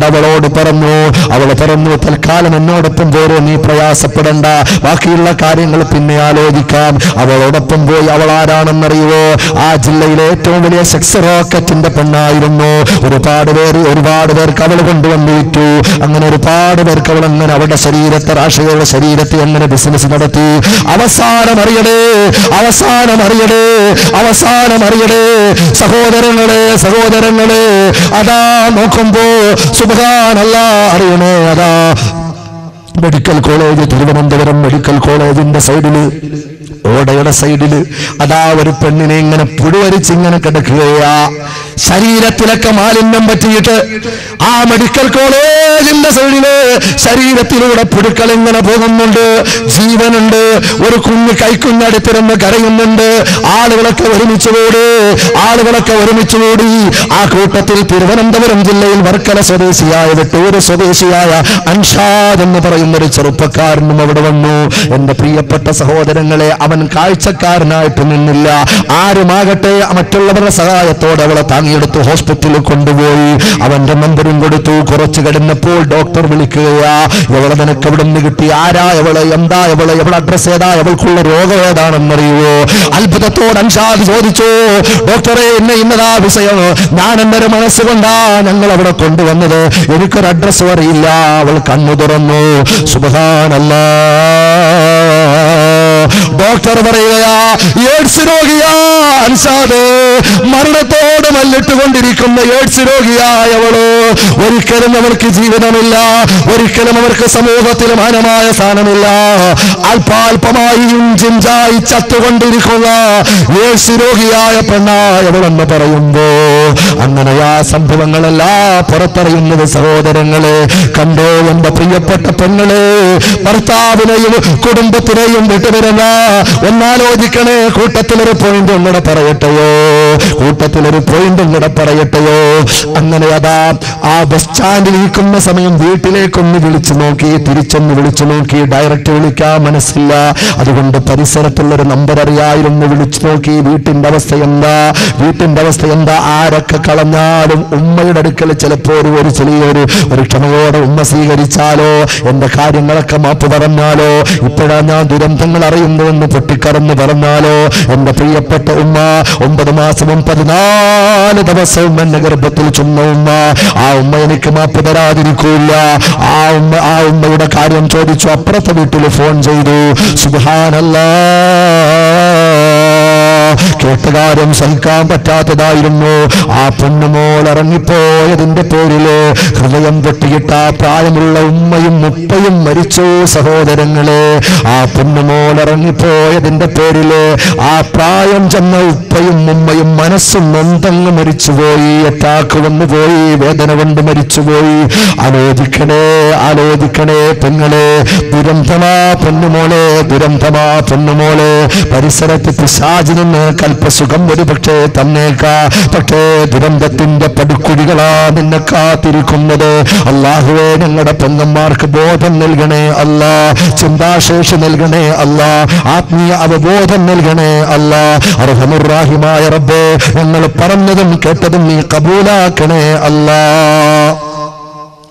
അവളോട് പറഞ്ഞു, അവൾ പറഞ്ഞു, തൽക്കാലം എന്നോടൊപ്പം പോരെ, നീ പ്രയാസപ്പെടണ്ട, ബാക്കിയുള്ള കാര്യങ്ങൾ പിന്നെ ആലോചിക്കാം. അവളോടൊപ്പം പോയി. അവൾ ആരാണെന്നറിയുവോ? ആ ജില്ലയിലെ ഏറ്റവും വലിയ സെക്സ് റോക്കറ്റിന്റെ പെണ്ണായിരുന്നു. ഒരുപാട് പേർക്ക് അവൾ കൊണ്ടുവന്നു വിറ്റു. അങ്ങനെ ഒരുപാട് പേർക്ക് അവൾ അങ്ങനെ അവളുടെ ശരീരത്തെ, റാഷിദയുടെ ശരീരത്തെ അങ്ങനെ ബിസിനസ് നടത്തി. അവസാനം അറിയടേ, അവസാനം അറിയടേ, അവസാനം അറിയടേ സഹോദരങ്ങളെ, സഹോദരങ്ങളെ, അതാ നോക്കുമ്പോ സുബ്ഹാനല്ലാഹ്, അറിയണേ, അതാ മെഡിക്കൽ കോളേജ്, തിരുവനന്തപുരം മെഡിക്കൽ കോളേജിന്റെ സൈഡില്, ഓടയുടെ സൈഡില് അതാ ഒരു പെണ്ണിനെ ഇങ്ങനെ പുഴുവരിച്ച് ഇങ്ങനെ കിടക്കുകയാ. ശരീരത്തിലൊക്കെ മാലിന്യം പറ്റിയിട്ട് ആ മെഡിക്കൽ കോളേജിന്റെ സൈഡില് ശരീരത്തിലൂടെ പുഴുക്കൾ ഇങ്ങനെ പോകുന്നുണ്ട്. ജീവനുണ്ട്. ഒരു കുഞ്ഞ് കൈക്കുഞ്ഞടുത്തിരുന്ന് കരയുന്നുണ്ട്. ആളുകളൊക്കെ ഒരുമിച്ചുകൂടി, ആളുകളൊക്കെ ഒരുമിച്ചുകൂടി. ആ കൂട്ടത്തിൽ തിരുവനന്തപുരം ജില്ലയിൽ വർക്കല സ്വദേശിയായ, വെട്ടൂര് സ്വദേശിയായ അൻഷാദ് എന്ന് പറയുന്നൊരു ചെറുപ്പക്കാരനും അവിടെ വന്നു. എന്റെ പ്രിയപ്പെട്ട സഹോദരങ്ങളെ, അവൻ കാഴ്ചക്കാരനായിട്ട് നിന്നില്ല. ആരുമാകട്ടെ മറ്റുള്ളവരുടെ സഹായത്തോടെ അവളെ താങ്ങിയെടുത്ത് ഹോസ്പിറ്റലിൽ കൊണ്ടുപോയി. അവന്റെ നമ്പറും കൊടുത്തു. കുറച്ച് കിടന്നപ്പോൾ ഡോക്ടർ വിളിക്കുകയാ. എവളെ നിനക്ക് എവിടെ നിന്ന് കിട്ടി? ആരാ എവള്? എന്താ എവള്? എവളെ അഡ്രസ് ഏതാ? എവൾക്കുള്ള രോഗം ഏതാണെന്നറിയുവോ? അത്ഭുതത്തോട് അൻഷാദ് ചോദിച്ചു, ഡോക്ടറെ, ഇന്നതാ വിഷയം. ഞാൻ എന്റെ ഒരു മനസ്സുകൊണ്ടാ ഞങ്ങൾ അവിടെ കൊണ്ടുവന്നത്. എനിക്കൊരു അഡ്രസ്സും അറിയില്ല. അവൾ കണ്ണു തുറന്നു. സുബ്ഹാനല്ലാഹ്, ഡോക്ടർ പറയുകയാ, എയ്ഡ്സ് രോഗിയാ അൻഷാദ്, മരണത്തോട് മല്ലിട്ടുകൊണ്ടിരിക്കുന്ന എയ്ഡ്സ് രോഗിയായവളോ. ഒരിക്കലും അവർക്ക് ജീവിതമില്ല, ഒരിക്കലും അവർക്ക് സമൂഹത്തിൽ മാനമായ സ്ഥാനമില്ല. അല്പാൽപമായി ഇഞ്ചിഞ്ചായി ചത്തുകൊണ്ടിരിക്കുന്ന യേശു രോഗിയായ പെണ്ണായവളെന്ന് പറയുമ്പോ അങ്ങനെ ആ സംഭവങ്ങളെല്ലാം പുറത്തറിയുന്നത് സഹോദരങ്ങളെ കണ്ടോ. എന്റെ പ്രിയപ്പെട്ട പെങ്ങളെ, ഭർത്താവിനെയും കുടുംബത്തിനെയും വിട്ടുവരുന്ന ഒന്നാലോചിക്കണേ. കൂട്ടത്തിലൊരു പോയിന്റ് ഇങ്ങടെ പറയട്ടെയോ, കൂട്ടത്തിലൊരു പോയിന്റ് ഇങ്ങടെ പറയട്ടെയോ. അങ്ങനെ അതാ ആ ബസ് സ്റ്റാൻഡിൽ ഇരിക്കുന്ന സമയം വീട്ടിലേക്കൊന്ന് വിളിച്ചു നോക്കി, തിരിച്ചൊന്ന് വിളിച്ചു നോക്കി. ഡയറക്റ്റ് വിളിക്കാൻ മനസ്സില്ല, അതുകൊണ്ട് പരിസരത്തുള്ളൊരു നമ്പർ അറിയായിരുന്നു. വിളിച്ചു നോക്കി, വീട്ടിന്റെ അവസ്ഥ എന്താ, വീട്ടിന്റെ അവസ്ഥ എന്താ. ആരൊക്കെ കളഞ്ഞാലും ഉമ്മയുടെ അടുക്കൽ ചിലപ്പോൾ ഒരു ചെറിയൊരു ക്ഷമയോടെ ഉമ്മ സ്വീകരിച്ചാലോ, എന്റെ കാര്യങ്ങളൊക്കെ മാപ്പ് പറഞ്ഞാലോ, ഇപ്പോഴാ ഞാൻ ദുരന്തങ്ങൾ അറിയുന്നുവെന്ന് പൊട്ടിക്കറന്ന് പറഞ്ഞാലോ, എന്റെ പ്രിയപ്പെട്ട ഉമ്മ 9 മാസവും 14 ദിവസവും എന്നെ ഗർഭത്തിൽ ചുമന്ന ഉമ്മ, ആ ഉമ്മ എനിക്ക് മാപ്പ് തരാതിരിക്കൂല. ആ ഉമ്മയുടെ കാര്യം ചോദിച്ചു. അപ്പുറത്തെ വീട്ടിൽ ഫോൺ ചെയ്തു. സുബ്ഹാനല്ലാഹ്, കേട്ട കാര്യം സഹിക്കാൻ പറ്റാത്തതായിരുന്നു. ആ പൊന്നുമോൾ ഇറങ്ങിപ്പോയതിന്റെ പേരില് ഹൃദയം പൊട്ടിയിട്ട ആ പ്രായമുള്ള ഉമ്മയും ഉപ്പയും മരിച്ചു സഹോദരങ്ങളെ. ആ പൊന്നുമോൾ ഇറങ്ങിപ്പോയതിന്റെ പേരില് ആ പ്രായം ചെന്ന ഉപ്പയും ഉമ്മയും മനസ്സും നൊന്തങ്ങ് മരിച്ചുപോയി. അറ്റാക്ക് വന്നുപോയി, വേദന കൊണ്ട് മരിച്ചുപോയി. ആലോചിക്കണേ, ആലോചിക്കണേ പെങ്ങളെ. ദുരന്തമാ പൊന്നുമോളെ, ദുരന്തമാ പൊന്നുമോളെ. പരിസരത്ത് പിശാചിൽ നിന്ന് കൽപ്പസുഖം ഒരു പക്ഷേ തന്നേക്കാ, പക്ഷേ ദുരന്തത്തിന്റെ പടുക്കുഴികളാ നിന്നെ കാത്തിരിക്കുന്നത്. അല്ലാഹുവേ, ഞങ്ങളുടെ പെങ്ങന്മാർക്ക് ബോധം നൽകണേ അല്ലാ, ചിന്താശേഷി നൽകണേ അല്ലാ, ആത്മീയ അവബോധം നൽകണേ അല്ലാ. അർഹമുർ-റഹീമായ റബ്ബേ, ഞങ്ങൾ പറഞ്ഞതും കേട്ടതും നീ കബൂലാക്കണേ അല്ലാ.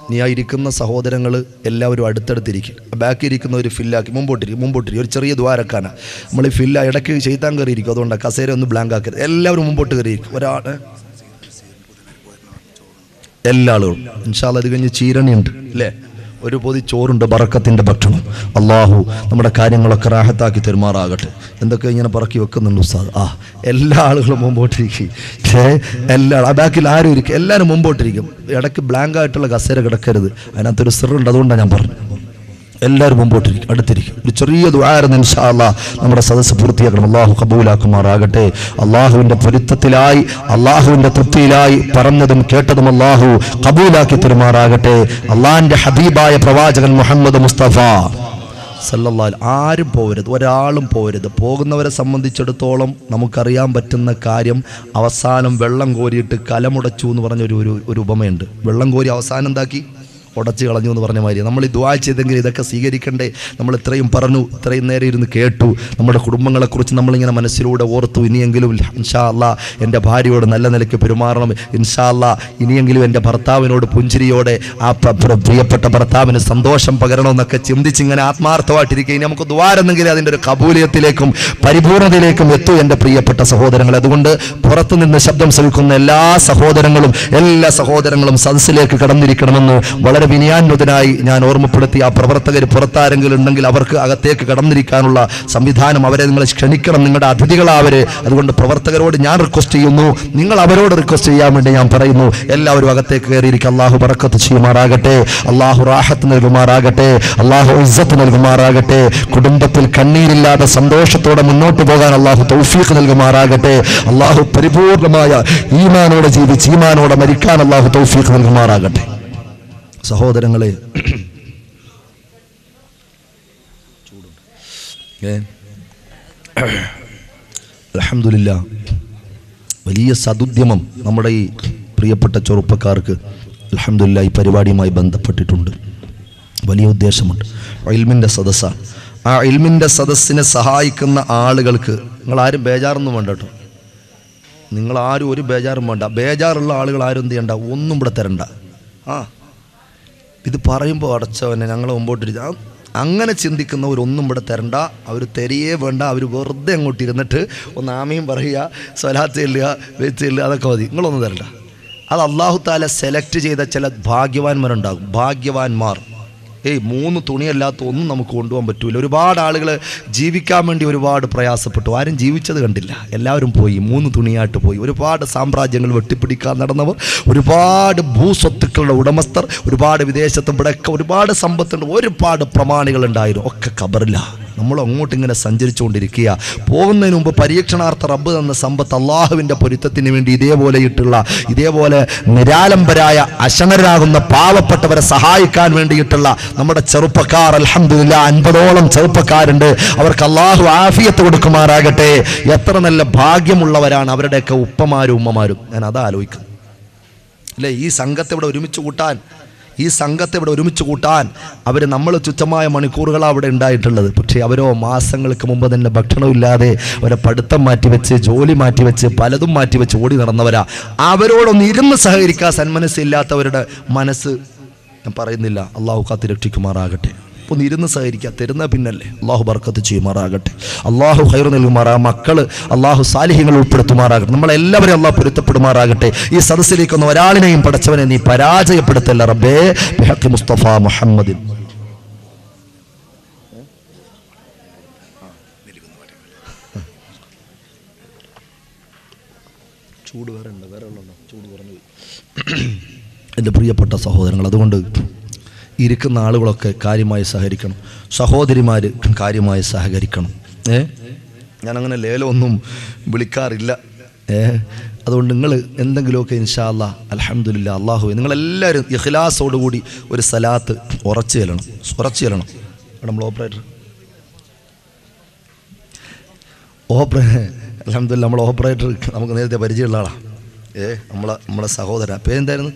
നീ ആ ഇരിക്കുന്ന സഹോദരങ്ങൾ എല്ലാവരും അടുത്തടുത്തിരിക്കും. ബാക്കി ഇരിക്കുന്നവർ ഫില്ലാക്കി മുമ്പോട്ടിരിക്കും. ഒരു ചെറിയ ദ്വാരക്കാന നമ്മൾ ഈ ഫില്ല ഇടയ്ക്ക് ചെയ്താൻ കയറിയിരിക്കും. അതുകൊണ്ട് കസേര ഒന്ന് ബ്ലാങ്ക് ആക്കരുത്. എല്ലാവരും മുമ്പോട്ട് കയറിയിരിക്കും. ഒരാൾ എല്ലാ ആളുകളും ഇൻഷാ അല്ലാഹ്. അത് കഴിഞ്ഞ് ചീരണിയുണ്ട് അല്ലേ, ഒരു പൊതി ചോറുണ്ട്, ബറക്കത്തിന്റെ ഭക്ഷണം. അള്ളാഹു നമ്മുടെ കാര്യങ്ങളൊക്കെ റാഹത്താക്കി തെരുമാറാകട്ടെ. എന്തൊക്കെ ഇങ്ങനെ പറക്കി വെക്കുന്നുണ്ട് ഉസ്താദ്. എല്ലാ ആളുകളും മുമ്പോട്ടിരിക്കും. എല്ലാ ബാക്കിൽ ആരും ഇരിക്കും, എല്ലാവരും മുമ്പോട്ടിരിക്കും. ഇടയ്ക്ക് ബ്ലാങ്ക് ആയിട്ടുള്ള കസേര കിടക്കരുത്, അതിനകത്തൊരു സിറുണ്ട്. അതുകൊണ്ടാണ് ഞാൻ പറഞ്ഞു എല്ലാവരും മുമ്പോട്ടിരിക്കും, അടുത്തിരിക്കും. ഒരു ചെറിയ ദുആയിരുന്നു ഇൻഷാ അല്ലാഹ് നമ്മുടെ സദസ്സ് പൂർത്തിയാക്കണം. അള്ളാഹു കബൂലാക്കുമാറാകട്ടെ. അള്ളാഹുവിന്റെ പൊരുത്തത്തിലായി, അള്ളാഹുവിന്റെ തൃപ്തിയിലായി പറഞ്ഞതും കേട്ടതും അള്ളാഹു കബൂലാക്കി തരുമാറാകട്ടെ. അള്ളാഹിന്റെ ഹബീബായ പ്രവാചകൻ മുഹമ്മദ് മുസ്തഫ സല്ലല്ലാഹു, ആരും പോകരുത്, ഒരാളും പോകരുത്. പോകുന്നവരെ സംബന്ധിച്ചിടത്തോളം നമുക്കറിയാൻ പറ്റുന്ന കാര്യം, അവസാനം വെള്ളം കോരിയിട്ട് കലമുടച്ചു എന്ന് പറഞ്ഞൊരു ഉപമയുണ്ട്. വെള്ളം കോരി അവസാനം എന്താക്കി, ഉടച്ച് കളഞ്ഞു എന്ന് പറഞ്ഞ മാതിരി. നമ്മൾ ഈ ദുആ ചെയ്തെങ്കിൽ ഇതൊക്കെ സ്വീകരിക്കണ്ടേ? നമ്മൾ ഇത്രയും പറഞ്ഞു, ഇത്രയും നേരം ഇരുന്ന് കേട്ടു, നമ്മുടെ കുടുംബങ്ങളെക്കുറിച്ച് നമ്മളിങ്ങനെ മനസ്സിലൂടെ ഓർത്തു. ഇനിയെങ്കിലും ഇൻഷാ അല്ലാഹ് എൻ്റെ ഭാര്യയോട് നല്ല നിലയ്ക്ക് പെരുമാറണം, ഇൻഷാ അല്ലാഹ് ഇനിയെങ്കിലും എൻ്റെ ഭർത്താവിനോട് പുഞ്ചിരിയോടെ ആ പ്രിയപ്പെട്ട ഭർത്താവിന് സന്തോഷം പകരണമെന്നൊക്കെ ചിന്തിച്ചിങ്ങനെ ആത്മാർത്ഥമായിട്ടിരിക്കുക. ഇനി നമുക്ക് ദ്വാരെന്നെങ്കിൽ അതിൻ്റെ ഒരു കബൂലിയത്തിലേക്കും പരിപൂർണതയിലേക്കും എത്തൂ എൻ്റെ പ്രിയപ്പെട്ട സഹോദരങ്ങൾ. അതുകൊണ്ട് പുറത്തു നിന്ന് ശബ്ദം ശ്രവിക്കുന്ന എല്ലാ സഹോദരങ്ങളും സദസ്സിലേക്ക് കടന്നിരിക്കണമെന്ന് വളരെ വിനയാന്വിതനായി ഞാൻ ഓർമ്മപ്പെടുത്തി. ആ പ്രവർത്തകർ പുറത്താരെങ്കിലും ഉണ്ടെങ്കിൽ അവർക്ക് അകത്തേക്ക് കടന്നിരിക്കാനുള്ള സംവിധാനം, അവരെ നിങ്ങൾ ക്ഷണിക്കണം, നിങ്ങളുടെ അതിഥികളാവര്. അതുകൊണ്ട് പ്രവർത്തകരോട് ഞാൻ റിക്വസ്റ്റ് ചെയ്യുന്നു, നിങ്ങൾ അവരോട് റിക്വസ്റ്റ് ചെയ്യാൻ വേണ്ടി ഞാൻ പറയുന്നു. എല്ലാവരും അകത്തേക്ക് കയറിയിരിക്കും. അള്ളാഹു ബറക്കത്ത് ചെയ്യുമാറാകട്ടെ, അള്ളാഹു റാഹത്ത് നൽകുമാറാകട്ടെ, അള്ളാഹു ഇസ്സത്ത് നൽകുമാറാകട്ടെ. കുടുംബത്തിൽ കണ്ണീരില്ലാതെ സന്തോഷത്തോടെ മുന്നോട്ട് പോകാൻ അള്ളാഹു തൗഫീഖ് നൽകുമാറാകട്ടെ. അള്ളാഹു പരിപൂർണമായ ഈമാനോടെ ജീവിച്ച് ഈമാനോടെ മരിക്കാൻ അള്ളാഹു തൗഫീഖ് നൽകുമാറാകട്ടെ. സഹോദരങ്ങളെ, അൽഹംദുലില്ലാ, വലിയ സദുദ്യമം നമ്മുടെ ഈ പ്രിയപ്പെട്ട ചെറുപ്പക്കാർക്ക് അൽഹംദുലില്ലാ ഈ പരിപാടിയുമായി ബന്ധപ്പെട്ടിട്ടുണ്ട്. വലിയ ഉദ്ദേശമുണ്ട്. ഇൽമിൻ്റെ സദസ്സാണ്. ആ ഇൽമിൻ്റെ സദസ്സിനെ സഹായിക്കുന്ന ആളുകൾക്ക് നിങ്ങളാരും ബേജാറൊന്നും വേണ്ട കേട്ടോ. നിങ്ങളാരും ഒരു ബേജാറും വേണ്ട. ബേജാറുള്ള ആളുകൾ ആരും എന്ത് ചെയ്യണ്ട, ഒന്നും ഇവിടെ തരണ്ട. ഇത് പറയുമ്പോൾ അടച്ചവനെ ഞങ്ങൾ മുമ്പോട്ടിരിക്കുക, അങ്ങനെ ചിന്തിക്കുന്നവരൊന്നും ഇവിടെ തരണ്ട. അവർ തരിയേ വേണ്ട. അവർ വെറുതെ അങ്ങോട്ട് ഇരുന്നിട്ട് ഒന്ന് ആമയും പറയുക, സ്വലാത്ത് ചെല്ലുക, വെച്ച് ചെല്ലുക, അതൊക്കെ മതി. നിങ്ങളൊന്നും തരണ്ട. അത് അല്ലാഹു തആല സെലക്ട് ചെയ്ത ചില ഭാഗ്യവാന്മാരുണ്ടാകും. ഭാഗ്യവാന്മാർ 3 തുണിയല്ലാത്ത ഒന്നും നമുക്ക് കൊണ്ടുപോകാൻ പറ്റൂല. ഒരുപാട് ആളുകൾ ജീവിക്കാൻ വേണ്ടി ഒരുപാട് പ്രയാസപ്പെട്ടു, ആരും ജീവിച്ചത് കണ്ടില്ല. എല്ലാവരും പോയി, 3 തുണിയായിട്ട് പോയി. ഒരുപാട് സാമ്രാജ്യങ്ങൾ വെട്ടിപ്പിടിക്കാൻ നടന്നവർ, ഒരുപാട് ഭൂസ്വത്തുക്കളുടെ ഉടമസ്ഥർ, ഒരുപാട് വിദേശത്തും ഇവിടെയൊക്കെ ഒരുപാട് സമ്പത്തുണ്ട്, ഒരുപാട് പ്രമാണികളുണ്ടായിരുന്നു. ഒക്കെ ഖബറില്ല. നമ്മൾ അങ്ങോട്ട് ഇങ്ങനെ സഞ്ചരിച്ചുകൊണ്ടിരിക്കുക. പോകുന്നതിന് മുമ്പ് പരീക്ഷണാർത്ഥ റബ്ബ് തന്ന സമ്പത്ത് അള്ളാഹുവിൻ്റെ പൊരുത്തത്തിന് വേണ്ടി ഇതേപോലെ നിരാലംബരായ അശരണരാകുന്ന പാവപ്പെട്ടവരെ സഹായിക്കാൻ വേണ്ടിയിട്ടുള്ള നമ്മുടെ ചെറുപ്പക്കാർ, അൽഹംദുലില്ലാഹ് 50ഓളം ചെറുപ്പക്കാരുണ്ട്. അവർക്ക് അള്ളാഹു ആഫിയത്ത് കൊടുക്കുമാറാകട്ടെ. എത്ര നല്ല ഭാഗ്യമുള്ളവരാണ് അവരുടെയൊക്കെ ഉപ്പമാരും ഉമ്മമാരും. ഞാൻ അത് ആലോചിക്കുന്നു അല്ലേ. ഈ സംഘത്തെ ഇവിടെ ഒരുമിച്ച് കൂട്ടാൻ അവർ നമ്മൾ തുച്ഛമായ മണിക്കൂറുകളാണ് അവിടെ ഉണ്ടായിട്ടുള്ളത്. പക്ഷേ അവരോ മാസങ്ങൾക്ക് മുമ്പ് തന്നെ ഭക്ഷണമില്ലാതെ അവരെ പഠിത്തം മാറ്റിവെച്ച്, ജോലി മാറ്റിവെച്ച്, പലതും മാറ്റിവെച്ച് ഓടി നടന്നവരാ. അവരോടൊന്ന് ഇരുന്ന് സഹകരിക്കാൻ സന്മനസ്സില്ലാത്തവരുടെ മനസ്സ് ഞാൻ പറയുന്നില്ല, അള്ളാഹു കാത്ത് രക്ഷിക്കുമാറാകട്ടെ. ഒന്ന് ഇരുന്ന് സഹകരിക്കുക, തരുന്ന പിന്നല്ലേ. അള്ളാഹു ബർക്കത്ത് ചെയ്യുമാറാകട്ടെ, അള്ളാഹു ഖൈർ നൽകുമാറാ. അള്ളാഹു സാലിഹ്യങ്ങൾ ഉൾപ്പെടുത്തുമാറാകട്ടെ. നമ്മളെല്ലാവരും അള്ളാഹു പൊരുത്തപ്പെടുമാറാകട്ടെ. ഈ സദസ്സിലേക്കൊന്നും ഒരാളിനെയും പടച്ചവനെ നീ പരാജയപ്പെടുത്തല്ല റബ്ബേ. ബിഹഖി മുസ്തഫ മുഹമ്മദിൻ. ചൂട് വേറെ ചൂട് കുറഞ്ഞു. എൻ്റെ പ്രിയപ്പെട്ട സഹോദരങ്ങൾ, അതുകൊണ്ട് ഇരിക്കുന്ന ആളുകളൊക്കെ കാര്യമായി സഹകരിക്കണം. സഹോദരിമാർ കാര്യമായി സഹകരിക്കണം. ഞാനങ്ങനെ ലേലമൊന്നും വിളിക്കാറില്ല. അതുകൊണ്ട് നിങ്ങൾ എന്തെങ്കിലുമൊക്കെ ഇൻഷാ അല്ലാഹ് അൽഹംദുലില്ലാഹ് അള്ളാഹു നിങ്ങളെല്ലാവരും ഇഖ്ലാസോടുകൂടി ഒരു സലാത്ത് ഉറച്ചു ചെല്ലണം. നമ്മൾ അൽഹംദുലില്ലാഹ് നമ്മൾ ഓപ്പറേറ്റർ നമുക്ക് നേരത്തെ പരിചയമുള്ള ആളാണ്. നമ്മളെ സഹോദരൻ പേരെന്തായിരുന്നു?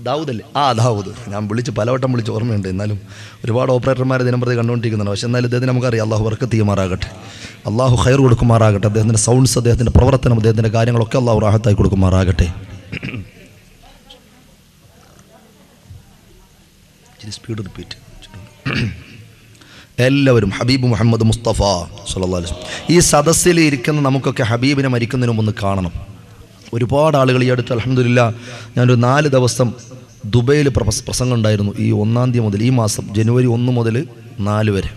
ദാവൂദ് അല്ലേ? ദാവൂദ്. ഞാൻ പലവട്ടം വിളിച്ച് ഓർമ്മയുണ്ട്. എന്നാലും ഒരുപാട് ഓപ്പറേറ്റർമാരെ ദിനംപ്രതി കണ്ടുകൊണ്ടിരിക്കുന്നതാണ്. പക്ഷെ എന്നാലും അദ്ദേഹത്തിന് നമുക്കറിയാം. അള്ളാഹു ബർക്കത്ത് ചെയ്യുമാറാകട്ടെ, അള്ളാഹു ഖൈർ കൊടുക്കുമാറാകട്ടെ. അദ്ദേഹത്തിൻ്റെ സൗണ്ട്സ്, അദ്ദേഹത്തിൻ്റെ പ്രവർത്തനം, അദ്ദേഹത്തിൻ്റെ കാര്യങ്ങളൊക്കെ അള്ളാഹു റാഹത്തായി കൊടുക്കുമാറാകട്ടെ. Speed repeat. എല്ലാവരും ഹബീബ് മുഹമ്മദ് മുസ്തഫ സ്വല്ലല്ലാഹു അലൈഹി വസല്ലം. ഈ സദസ്സിൽ ഇരിക്കുന്ന നമുക്കൊക്കെ ഹബീബിനെ മരിക്കുന്നതിന് മുമ്പ് കാണണം. ഒരുപാട് ആളുകൾ ഈ അടുത്ത് അൽഹംദുലില്ലാഹ് ഞാനൊരു 4 ദിവസം ദുബൈയിൽ പ്രസംഗം ഉണ്ടായിരുന്നു. ഈ 1-ാം തീയതി മുതൽ, ഈ മാസം ജനുവരി 1 മുതൽ 4 വരെ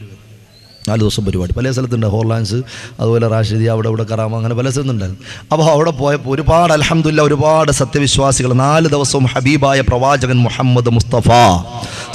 4 ദിവസം പരിപാടി. പല സ്ഥലത്തുണ്ട്, ഹോർലാൻഡ്സ്, അതുപോലെ റാഷിദി, അവിടെ കറാമ, അങ്ങനെ പല സ്ഥലത്തുണ്ടായിരുന്നു. അപ്പോൾ അവിടെ പോയപ്പോൾ ഒരുപാട് അൽഹംദുലില്ലാഹ് ഒരുപാട് സത്യവിശ്വാസികൾ 4 ദിവസവും ഹബീബായ പ്രവാചകൻ മുഹമ്മദ് മുസ്തഫ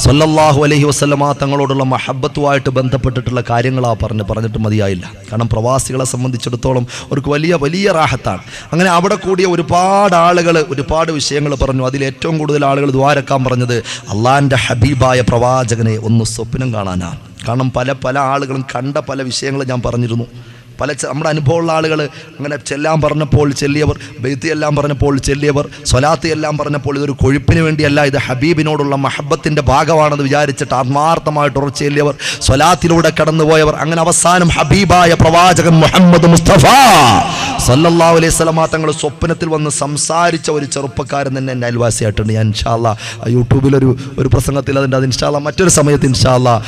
സ്വല്ലല്ലാഹു അലൈഹി വസല്ലമ തങ്ങളോടുള്ള മഹബത്തുമായിട്ട് ബന്ധപ്പെട്ടിട്ടുള്ള കാര്യങ്ങളാണ് പറഞ്ഞിട്ട് മതിയായില്ല. കാരണം പ്രവാസികളെ സംബന്ധിച്ചിടത്തോളം അവർക്ക് വലിയ റാഹത്താണ്. അങ്ങനെ അവിടെ കൂടിയ ഒരുപാട് ആളുകൾ ഒരുപാട് വിഷയങ്ങൾ പറഞ്ഞു. അതിൽ ഏറ്റവും കൂടുതൽ ആളുകൾ ദ്വാരക്കാൻ പറഞ്ഞത് അള്ളാഹിൻ്റെ ഹബീബായ പ്രവാചകനെ ഒന്ന് സ്വപ്നം കാണാനാണ്. കാരണം പല ആളുകളും കണ്ട പല വിഷയങ്ങൾ ഞാൻ പറഞ്ഞിരുന്നു. നമ്മുടെ അനുഭവമുള്ള ആളുകൾ അങ്ങനെ ചെല്ലാൻ പറഞ്ഞപ്പോൾ ചെല്ലിയവർ, ബെയ്ത്ത് എല്ലാം പറഞ്ഞപ്പോൾ ചെല്ലിയവർ, സ്വലാത്ത് എല്ലാം പറഞ്ഞപ്പോൾ ഇതൊരു കൊഴുപ്പിന് വേണ്ടിയല്ല, ഇത് ഹബീബിനോടുള്ള മഹബത്തിൻ്റെ ഭാഗമാണെന്ന് വിചാരിച്ചിട്ട് ആത്മാർത്ഥമായിട്ട് ഉറച്ചു ചെല്ലിയവർ, സ്വലാത്തിലൂടെ കടന്നുപോയവർ. അങ്ങനെ അവസാനം ഹബീബായ പ്രവാചകൻ മുഹമ്മദ് മുസ്തഫ സല്ലല്ലാഹു അലൈഹി വസല്ലമ തങ്ങൾ സ്വപ്നത്തിൽ വന്ന് സംസാരിച്ച ഒരു ചെറുപ്പക്കാരൻ തന്നെ എൻ്റെ അയൽവാസിയായിട്ടുണ്ട്. ഞാൻ ഇൻഷാ അല്ലാഹ് യൂട്യൂബിലൊരു പ്രസംഗത്തിൽ അതുണ്ട്. അത് ഇൻഷാ അല്ലാഹ് മറ്റൊരു സമയത്ത് ഇൻഷാ അല്ലാഹ്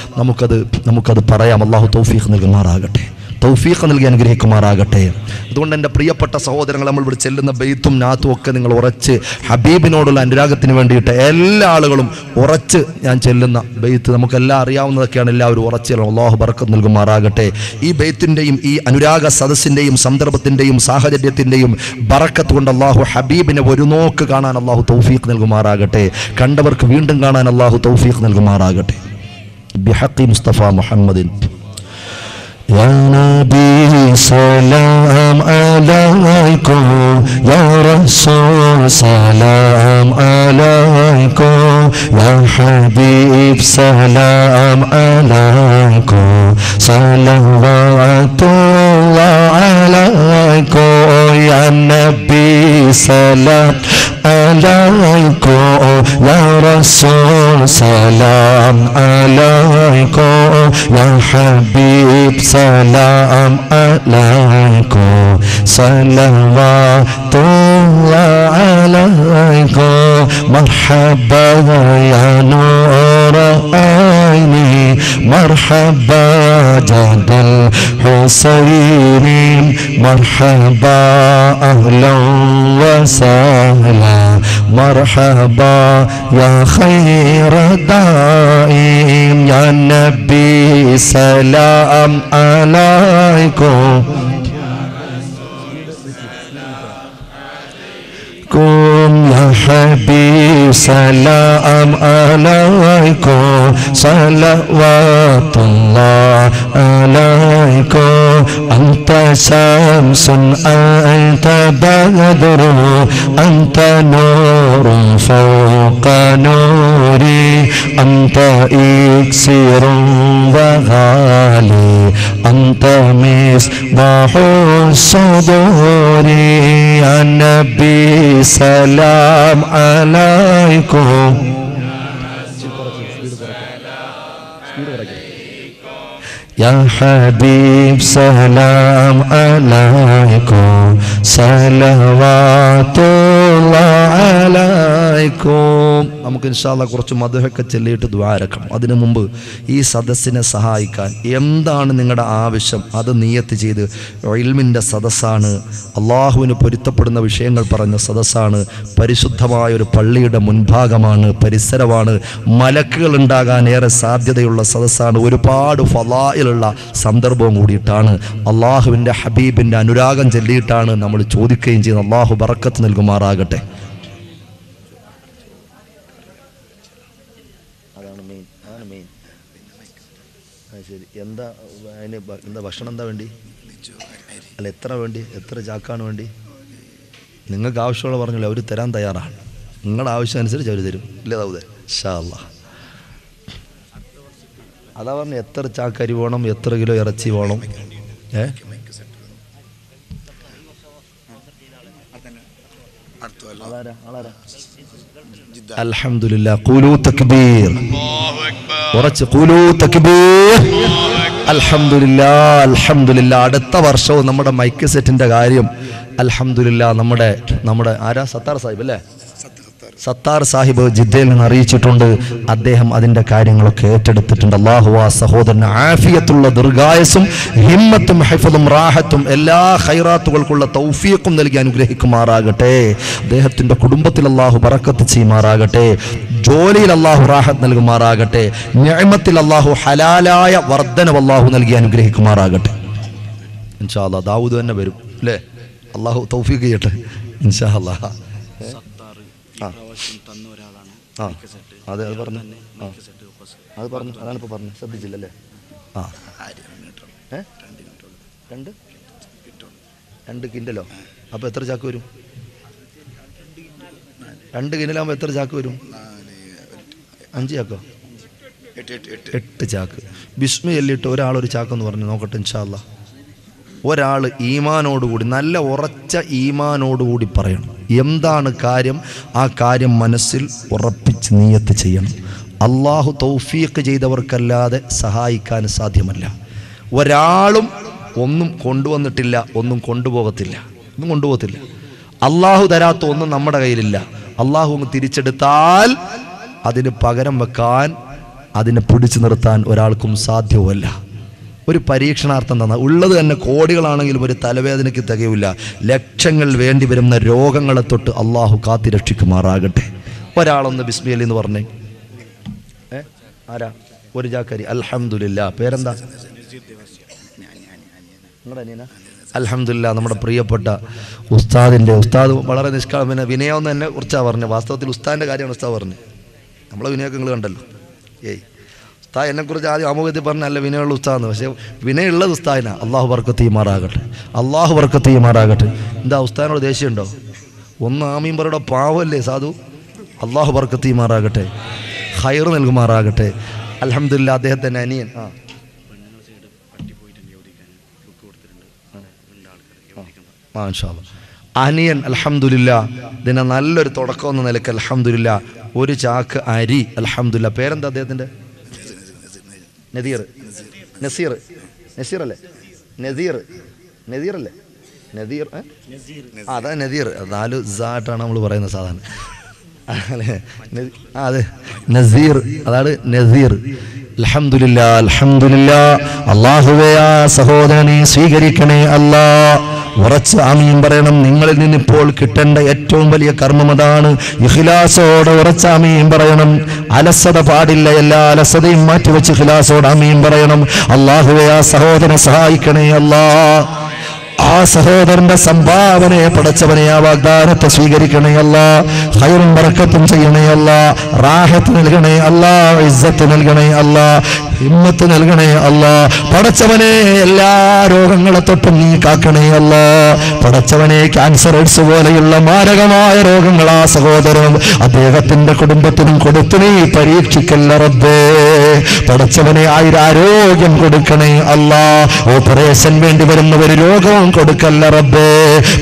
നമുക്കത് പറയാം. അല്ലാഹു തൗഫീഖ് നൽകുമാറാകട്ടെ, തൗഫീഖ് നൽകി അനുഗ്രഹിക്കുമാറാകട്ടെ. അതുകൊണ്ട് എൻ്റെ പ്രിയപ്പെട്ട സഹോദരങ്ങൾ, നമ്മൾ ഇവിടെ ചെല്ലുന്ന ബെയ്ത്തും നാത്തും ഒക്കെ നിങ്ങൾ ഉറച്ച് ഹബീബിനോടുള്ള അനുരാഗത്തിന് വേണ്ടിയിട്ട് എല്ലാ ആളുകളും ഉറച്ച് ഞാൻ ചെല്ലുന്ന ബെയ്ത്ത് നമുക്കെല്ലാം അറിയാവുന്നതൊക്കെയാണ്. എല്ലാവരും ഉറച്ച് ചെല്ലണം. അല്ലാഹു ബർക്കത്ത് നൽകുമാറാകട്ടെ. ഈ ബെയ്ത്തിൻ്റെയും ഈ അനുരാഗ സദസ്സിൻ്റെയും സന്ദർഭത്തിൻ്റെയും സാഹചര്യത്തിൻ്റെയും ബറക്കത്ത് കൊണ്ട് അല്ലാഹു ഹബീബിനെ ഒരു നോക്ക് കാണാൻ അല്ലാഹു തൗഫീഖ് നൽകുമാറാകട്ടെ. കണ്ടവർക്ക് വീണ്ടും കാണാൻ അല്ലാഹു തൗഫീഖ് നൽകുമാറാകട്ടെ. ബിഹഖി മുസ്തഫ മുഹമ്മദിൻ. يا نبي سلام عليكم يا رسول سلام عليكم يا حبيب سلام عليكم صلوات الله عليكم يا نبي سلام عليكم يا رسول سلام عليكم يا حبيب سلام عليكم صلوات الله عليكم مرحبا يا نور عيني مرحبا جد الحسين مرحبا أهلا وسهلا مرحبا يا خير دائم يا نبي سلام عليكم يا حبيب سلام عليكم صلوات الله عليكم أنت شمس أنت بدر أنت نور فوق نوري أنت إكسير وغالي أنت مصباح الصدور يا نبي سلام عليكم يا حبيب سلام عليكم صلوات الله عليكم. നമുക്ക് ഇൻഷാ അല്ലാഹ് കുറച്ച് മദ്ഹൊക്കെ ചൊല്ലിയിട്ട് ദുആ ഇറക്കണം. അതിനു മുമ്പ് ഈ സദസ്സിനെ സഹായിക്കാൻ എന്താണ് നിങ്ങളുടെ ആവശ്യം അത് നിയത്ത് ചെയ്ത്, ഇൽമിൻ്റെ സദസ്സാണ്, അള്ളാഹുവിന് പൊരുത്തപ്പെടുന്ന വിഷയങ്ങൾ പറഞ്ഞ സദസ്സാണ്, പരിശുദ്ധമായ ഒരു പള്ളിയുടെ മുൻഭാഗമാണ്, പരിസരമാണ്, മലക്കുകൾ ഉണ്ടാകാൻ ഏറെ സാധ്യതയുള്ള സദസ്സാണ്, ഒരുപാട് ഫളായിലുള്ള സന്ദർഭവും കൂടിയിട്ടാണ്, അള്ളാഹുവിൻ്റെ ഹബീബിൻ്റെ അനുരാഗം ചൊല്ലിയിട്ടാണ് നമ്മൾ ചോദിക്കുകയും ചെയ്യുന്നത്. അള്ളാഹു ബറക്കത്ത് നൽകുമാറാകട്ടെ. ശരി, എന്താ അതിന് എന്താ ഭക്ഷണം എന്താ വേണ്ടി? അല്ല, എത്ര വേണ്ടി? എത്ര ചാക്കാണ് വേണ്ടി? നിങ്ങൾക്ക് ആവശ്യമുള്ള പറഞ്ഞല്ലോ, അവർ തരാൻ തയ്യാറാണ്. നിങ്ങളുടെ ആവശ്യം അനുസരിച്ച് അവർ തരും. ഇല്ലേ ദാവൂദേ? ഇൻഷാ അല്ലാഹ്. അതാ പറഞ്ഞു, എത്ര ചാക്കരി വേണം, എത്ര കിലോ ഇറച്ചി വേണം? അൽഹംദുലില്ലാഹ്. ഖൂലൂ തക്ബീർ. ഉറച്ച് ഖൂലൂ തക്ബീർ. അൽഹംദുലില്ലാഹ്, അൽഹംദുലില്ലാഹ്. അടുത്ത വർഷവും നമ്മുടെ മൈക്ക് സെറ്റിന്റെ കാര്യം അൽഹംദുലില്ലാഹ് നമ്മുടെ ആരാ? സത്താർ സാഹിബ് അല്ലേ? സത്താർ സാഹിബ് ജിദ്ദയിൽ നിന്ന് അറിയിച്ചിട്ടുണ്ട്. അദ്ദേഹം അതിൻ്റെ കാര്യങ്ങളൊക്കെ ഏറ്റെടുത്തിട്ടുണ്ട്. അല്ലാഹു ആ സഹോദരന് ആഫിയത്തുള്ള ദീർഘായുസ്സും ഹിമ്മത്തും ഹിഫ്ളും റാഹത്തും എല്ലാ ഖൈറാത്തുകൾക്കുള്ള തൗഫീഖും നൽകി അനുഗ്രഹിക്കുമാറാകട്ടെ. അദ്ദേഹത്തിൻ്റെ കുടുംബത്തിൽ അല്ലാഹു ബറക്കത്ത് ചെയ്യുമാറാകട്ടെ. ജോലിയിൽ അല്ലാഹു റാഹത്ത് നൽകുമാറാകട്ടെ. നിഅമത്തിൽ അല്ലാഹു ഹലാലായ വർദ്ധനവ് അല്ലാഹു നൽകി അനുഗ്രഹിക്കുമാറാകട്ടെ. ഇൻഷാ അല്ലാഹ് ദാവൂദ് തന്നെ വരും അല്ലേ? അല്ലാഹു തൗഫീഖ് ചെയ്യട്ടെ ഇൻഷാ അല്ലാഹ്. അത് പറഞ്ഞു, അത് പറഞ്ഞു, അതാണിപ്പോൾ പറഞ്ഞു. ശ്രദ്ധിച്ചില്ലല്ലേ? ആ, 2 കിൻഡലോ? അപ്പോൾ എത്ര ചാക്ക് വരും? 2 കിൻഡലാകുമ്പോൾ എത്ര ചാക്ക് വരും? 5 ചാക്കോ? 8 ചാക്ക്. ബിസ്മി ചൊല്ലിയിട്ട് ഒരാളൊരു ചാക്കെന്ന് പറഞ്ഞു നോക്കട്ടെ ഇൻഷാ അല്ലാഹ്. ഒരാൾ ഈമാനോടുകൂടി, നല്ല ഉറച്ച ഈമാനോടുകൂടി പറയണം. എന്താണ് കാര്യം, ആ കാര്യം മനസ്സിൽ ഉറപ്പിച്ച് നിയത്ത് ചെയ്യണം. അള്ളാഹു തൗഫീഖ് ചെയ്തവർക്കല്ലാതെ സഹായിക്കാൻ സാധ്യമല്ല. ഒരാളും ഒന്നും കൊണ്ടുവന്നിട്ടില്ല, ഒന്നും കൊണ്ടുപോകത്തില്ല. അള്ളാഹു തരാത്ത ഒന്നും നമ്മുടെ കയ്യിലില്ല. അള്ളാഹു ഒന്ന് തിരിച്ചെടുത്താൽ അതിന് പകരം വെക്കാൻ, അതിനെ പിടിച്ചു നിർത്താൻ ഒരാൾക്കും സാധ്യവുമല്ല. ഒരു പരീക്ഷണാർത്ഥം തന്ന ഉള്ളത് തന്നെ കോടികളാണെങ്കിലും ഒരു തലവേദനയ്ക്ക് തികയില്ല. ലക്ഷങ്ങൾ വേണ്ടി വരുന്ന രോഗങ്ങളെ തൊട്ട് അള്ളാഹു കാത്തിരക്ഷിക്കുമാറാകട്ടെ. ഒരാളൊന്ന് ബിസ്മില്ലി എന്ന് പറഞ്ഞേ. ആരാ? ഒരു ജാക്കരി. അൽഹംദുലില്ലാ. പേരെന്താ? അൽഹംദുലില്ലാ. നമ്മുടെ പ്രിയപ്പെട്ട ഉസ്താദ് വളരെ പിന്നെ വിനയം തന്നെ കുറിച്ചാണ് പറഞ്ഞത്. വാസ്തവത്തിൽ ഉസ്താദിൻ്റെ കാര്യമാണ് ഉസ്താദ് പറഞ്ഞത്. നമ്മളെ വിനയൊക്കെ നിങ്ങൾ കണ്ടല്ലോ. ഉസ്താദ് എന്നെക്കുറിച്ച് ആദ്യം ആമുഖത്തിൽ പറഞ്ഞല്ല വിനയുള്ള ഉസ്താദെന്ന്. പക്ഷേ വിനയുള്ളത് ഉസ്താദിനാ. അള്ളാഹു ബർക്കത്ത് ചെയ്യുമാറാകട്ടെ. അള്ളാഹു ബർക്കത്ത് ചെയ്യുമാറാകട്ടെ. എന്താ ഉസ്താദിനോട് ദേഷ്യമുണ്ടോ? ഒന്ന് ആമീൻ പറയുടെ പാവല്ലേ സാധു. അള്ളാഹു ബർക്കത്ത് ചെയ്യുമാറാകട്ടെ, ഖൈർ നൽകുമാറാകട്ടെ. അൽഹംദുലില്ലാ. അദ്ദേഹത്തിൻ്റെ അനിയൻ മാഷാ അല്ലാഹ് അനിയൻ അൽഹംദുലില്ലാ ഇതിനെ നല്ലൊരു തുടക്കം എന്ന നിലയ്ക്ക് അൽഹംദുലില്ലാ ഒരു ചാക്ക് അരി അൽഹംദുലില്ലാ. പേരെന്താ അദ്ദേഹത്തിൻ്റെ? നസീർ അല്ലേ? നദീർ അതാ നദീർ. 4 ആയിട്ടാണ് നമ്മൾ പറയുന്നത് സാധാരണ. അതെ, നസീർ. അതാണ് നസീർ. അൽഹംദുലില്ലാ. അല്ലാഹുവേ ആ സഹോദരനെ സ്വീകരിക്കണേ അല്ലാ. ഉറച്ച് ആമീൻ പറയണം. നിങ്ങളിൽ നിന്ന് ഇപ്പോൾ കിട്ടേണ്ട ഏറ്റവും വലിയ കർമ്മം അതാണ്. ഇഖ്ലാസോടെ ഉറച്ച് ആമീൻ പറയണം. അലസത പാടില്ല. എല്ലാ അലസതയും മാറ്റിവെച്ച് ഇഖ്ലാസോടെ ആമീൻ പറയണം. അല്ലാഹുവേ ആ സഹോദരനെ സഹായിക്കണേ അല്ലാ. ആ സഹോദരന്റെ സംഭാവനയെ പടച്ചവനെ ആ വാഗ്ദാനത്തെ സ്വീകരിക്കണേ അല്ലാ. ഖൈറും ബറക്കത്തും ചെയ്യണേ അല്ലാ. റാഹത്ത് നൽകണേ അല്ലാ. ഇസ്സത്ത് നൽകണേ അല്ലാ. ഹിമ്മത്ത് നൽകണേ അല്ലാ. പടച്ചവനെ എല്ലാ രോഗങ്ങളെ തൊട്ടും നീ കാക്കണേ അല്ലാ. പടച്ചവനെ ക്യാൻസർ, എയ്ഡ്സ് പോലെയുള്ള മാരകമായ രോഗങ്ങൾ ആ സഹോദരനും അദ്ദേഹത്തിന്റെ കുടുംബത്തിനും കൊടുത്തു നീ പരീക്ഷിക്കല്ല റബ്ബേ. പടച്ചവനെ ആരോഗ്യം കൊടുക്കണേ അല്ലാ. ഓപ്പറേഷൻ വേണ്ടി വരുന്ന ഒരു രോഗവും കൊടുക്കല്ല റബ്ബേ.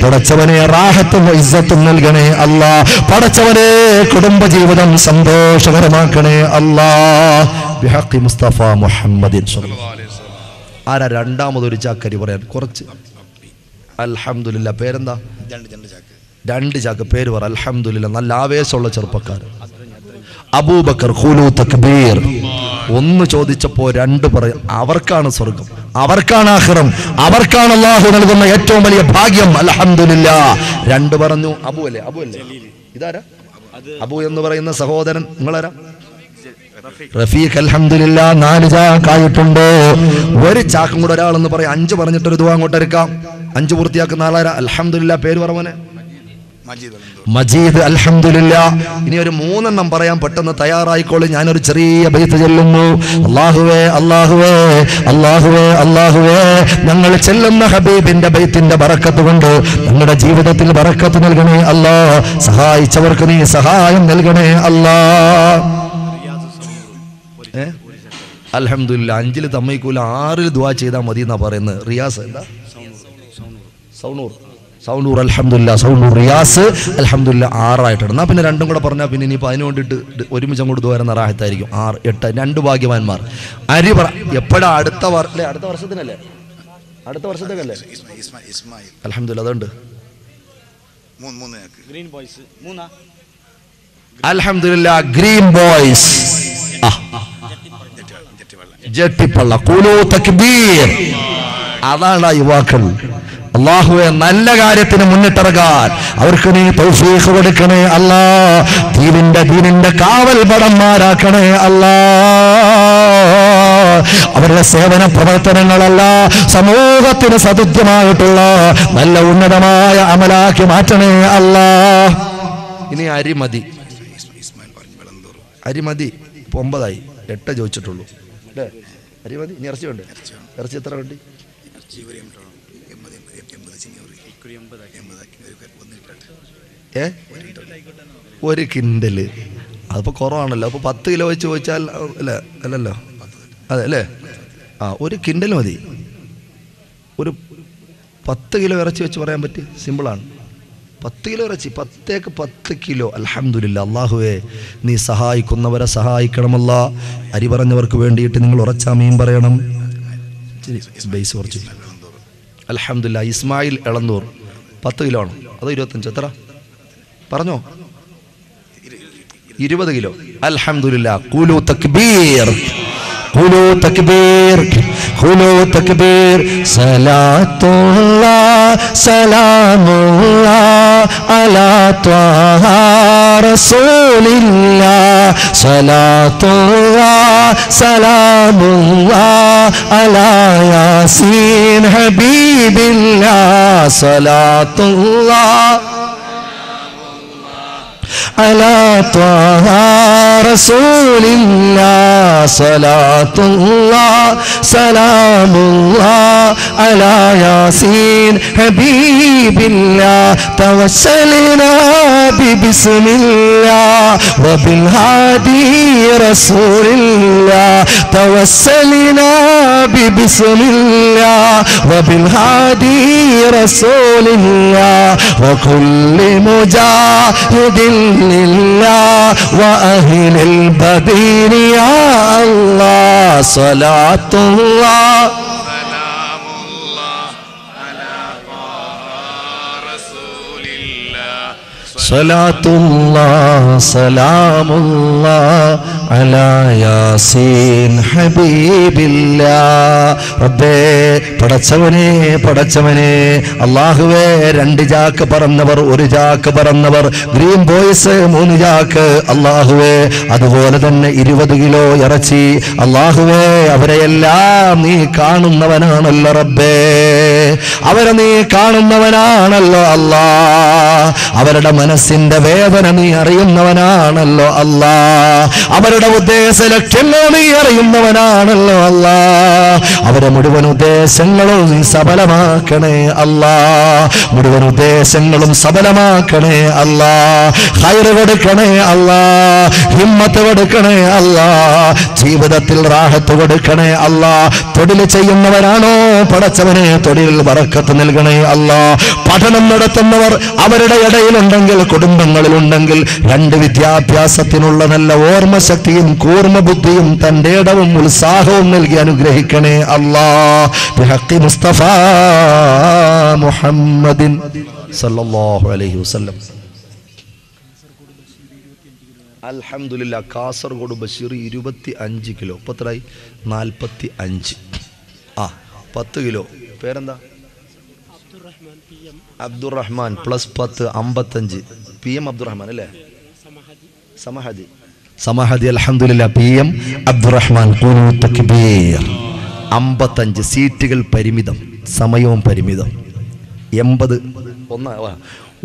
പടച്ചവനെ റാഹത്തും ഇസ്സത്തും നൽകണേ അല്ലാ. പടച്ചവനെ കുടുംബജീവിതം സന്തോഷകരമാക്കണേ അല്ലാ. ബിഹഖി മുസ്തഫ മുഹമ്മദിൻ സ്വല്ലല്ലാഹു അലൈഹി വസല്ലം. ആരാ രണ്ടാമതൊരു ചാക്കരി പറയാൻ? കുറച്ച് അൽഹംദുലില്ലാ. പേരെന്താ? രണ്ട് ചാക്ക്. പേര് പറ. അൽഹംദുലില്ലാ. നല്ല ആവേശമുള്ള ചെറുപ്പക്കാരൻ. അബൂബക്കർ ഖുലൂ തക്ബീർ. ഒന്ന് ചോദിച്ചപ്പോ രണ്ട് പറയും. അവർക്കാണ് സ്വർഗം, അവർക്കാണ് ആഖിറം, അവർക്കാണ് അല്ലാഹു നൽകുന്ന ഏറ്റവും വലിയ ഭാഗ്യം. അൽഹംദുലില്ലാ. രണ്ട് പറഞ്ഞു. അബു അല്ലേ? ഇതാരാ അബു എന്ന് പറയുന്ന സഹോദരൻ? നിങ്ങളാരാ? റഫീഖ്. അൽഹംദുലില്ലാ. 4 ചാക്കായിട്ടുണ്ട്. ഒരു ചാക്കും കൂടെ ഒരാളെന്ന് പറയും. 5 പറഞ്ഞിട്ടൊരു ദുആ അങ്ങോട്ട് എടുക്കാം. 5 പൂർത്തിയാക്കുന്ന ആളാരാ? അൽഹംദുലില്ലാ. പേര് പറവനെ മജീദ്. അൽഹംദുലില്ലാ. ഇനി ഒരു 3 എണ്ണം പറയാൻ പെട്ടെന്ന് തയ്യാറായിക്കോളൂ. ഞാനൊരു ചെറിയ ബൈത്ത് ചൊല്ലുന്നു. അല്ലാഹുവേ അല്ലാഹുവേ അല്ലാഹുവേ അല്ലാഹുവേ, ഞങ്ങൾ ചെല്ലുന്ന ഹബീബിന്റെ ബൈത്തിന്റെ ബറക്കത്ത് കൊണ്ട് ഞങ്ങളുടെ ജീവിതത്തിൽ ബറക്കത്ത് നൽകണേ അല്ലാ. സഹായിച്ചവർക്ക് നീ സഹായം നൽകണേ അല്ലാ. അൽഹംദുലില്ലാ. 5 തമ്മയിക്കൂല, 6 ദുആ ചെയ്താൽ മതി എന്നാ പറയുന്നത്. റിയാസ് എന്താ? സൗനൂർ. അൽഹംദുലില്ലാ. സൗനൂർ, റിയാസ്. അൽഹംദുലില്ലാ. 6 ആയിട്ടുണ്ട്. എന്നാ പിന്നെ 2 കൂടെ പറഞ്ഞാൽ പിന്നെ ഇനിയിപ്പോൾ അതിന് വേണ്ടിയിട്ട് ഒരുമിച്ച് അങ്ങോട്ട് ദുആ റാഹത്തായിരിക്കും. 6, 8, 2 ഭാഗ്യവാന്മാർ. അരി പറ. എപ്പോഴാ? അടുത്ത വർഷത്തിനല്ലേ? അടുത്ത വർഷത്തേക്കല്ലേ? അൽഹംദുലില്ലാ. അതുണ്ട്. അൽഹംദുലില്ലാ. Green boys ജെട്ടിപ്പള്ള. ഖുലൂ തക്ബീർ. അതാണ് യുവാക്കൾ. അല്ലാഹുവേ, നല്ല കാര്യത്തിന് മുന്നിട്ടിറങ്ങാൻ അവർക്ക് നീ തൗഫീഖ് കൊടുക്കണേ അല്ലാ. ദീനിന്റെ കാവൽ ഭടന്മാരാക്കണേ അല്ലാ. അവരുടെ സേവന പ്രവർത്തനങ്ങളല്ല സമൂഹത്തിന് സതുദ്യമായിട്ടുള്ള നല്ല ഉന്നതമായ അമലാക്കി മാറ്റണേ അല്ലാ. ഇനി അരിമതി. അരിമതി 9 8 ചോദിച്ചിട്ടുള്ളൂ അല്ലേ? അരിമതി. ഇനി ഇറച്ചി വേണ്ടേ? ഇറച്ചി എത്ര വേണ്ടി? ഒരു കിൻഡല്. അതിപ്പോൾ കുറവാണല്ലോ. അപ്പോൾ 10 കിലോ വെച്ച് ചോദിച്ചാൽ അല്ലേ? അല്ലല്ലോ. അതെ അല്ലേ? ഒരു കിൻഡൽ മതി. ഒരു 10 കിലോ ഇറച്ചി വെച്ച് പറയാൻ പറ്റി. സിമ്പിളാണ്. 10 കിലോ ഇറച്ചി. 10 കിലോ. അൽഹംദുലില്ലാ. അല്ലാഹുവേ, നീ സഹായിക്കുന്നവരെ സഹായിക്കണമല്ല. അരി പറഞ്ഞവർക്ക് വേണ്ടിയിട്ട് നിങ്ങൾ ഉറച്ച ആമീൻ പറയണം. ബേസ് കുറച്ച്. അൽഹംദുലില്ലാ. ഇസ്മായിൽ എളന്നൂർ 10 കിലോ ആണോ അതോ 25? എത്ര പറഞ്ഞോ? 20 കിലോ. അൽഹംദുലില്ലാ. ഖുലൂ തക്ബീർ. ഖുലൂ തക്ബീർ. ഖുലൂ തക്ബീർ. സലാത്തുല്ലാഹ് സലാമുല്ലാഹ് അലാ ത്വാഹ റസൂലില്ലാഹ്. സലാത്തുല്ലാഹ് സലാമുല്ലാഹ് അലാ യാസീൻ ഹബീബില്ലാഹ്. സലാത്തുല്ലാഹ് അലാ ത്വാഹ റസൂലില്ലാഹ്. സലാത്തുല്ലാഹ് സലാമുല്ലാഹ് അലാ യാസീൻ ഹബീബില്ലാഹ്. തവസ്സൽനാ ബിബിസ്മില്ലാഹ് വബിൽ ഹാദി റസൂലില്ലാഹ്. തവസ്സൽനാ ബിബിസ്മില്ലാഹ് വബിൽ ഹാദി റസൂലില്ലാഹ് വകുല്ലി മുജാഹിദിൻ لله وأهل البدير يا الله. صلاة الله سلام الله على طه رسول الله. സ്വലാത്തുല്ലാഹ് സലാമുല്ലാഹ് അലാ യാസീൻ ഹബീബില്ലാഹ്. റബ്ബേ പടച്ചവനെ അല്ലാഹുവേ 2 ചാക്ക് പറന്നവർ 1 ചാക്ക് പറന്നവർ ഗ്രീൻ ബോയ്സ് 3 ചാക്ക് അല്ലാഹുവേ അതുപോലെ തന്നെ 20 കിലോ ഇറച്ചി അല്ലാഹുവേ അവരെയെല്ലാം നീ കാണുന്നവനാണല്ലോ റബ്ബേ അവരെ നീ കാണുന്നവനാണല്ലോ അല്ലാ അവരുടെ മനസ്സിന്റെ വേദന നീ അറിയുന്നവനാണല്ലോ അല്ലാ അവരുടെ ഉദ്ദേശ ലക്ഷ്യങ്ങൾ നീ അറിയുന്നവനാണല്ലോ അല്ലാ അവരുടെ മുഴുവൻ ഉദ്ദേശങ്ങളും നീ സഫലമാക്കണേ അല്ലാ മുഴുവൻ ഉദ്ദേശങ്ങളും സഫലമാക്കണേ അല്ലാ ഖൈർ കൊടുക്കണേ അല്ലാ ഹിമ്മത്ത് കൊടുക്കണേ അല്ലാ ജീവിതത്തിൽ റാഹത്ത് കൊടുക്കണേ അല്ലാ തൊഴിൽ ചെയ്യുന്നവരാണോ പടച്ചവനെ തൊഴിലിൽ ബറക്കത്ത് നൽകണേ അല്ലാ പഠനം നടത്തുന്നവർ അവരുടെ ഇടയിലുണ്ടെങ്കിൽ കുടുംബങ്ങളിലുണ്ടെങ്കിൽ 2 വിദ്യാഭ്യാസത്തിനുള്ള നല്ല ഓർമ്മശക്തിയും കൂർമ്മ ബുദ്ധിയും തന്റെ ഇടവും ഉത്സാഹവും നൽകി അനുഗ്രഹിക്കണേ അല്ലാ ബിഹഖി മുസ്തഫ മുഹമ്മദിൻ സല്ലല്ലാഹു അലൈഹി വസല്ലം. അൽഹംദുലില്ലാ കാസർഗോഡ് ബഷീർ 25 കിലോ എത്രയായി 45 10 കിലോ പേരെന്താ അബ്ദുറഹ്മാൻ +10 55 PM അബ്ദുറഹ്മാൻ അല്ലേ സമഹദി അൽഹംദുലില്ലാ PM അബ്ദുറഹ്മാൻ ഖുനൂത്ത് തക്ബീർ 55 സീറ്റുകൾ പരിമിതം സമയവും പരിമിതം 80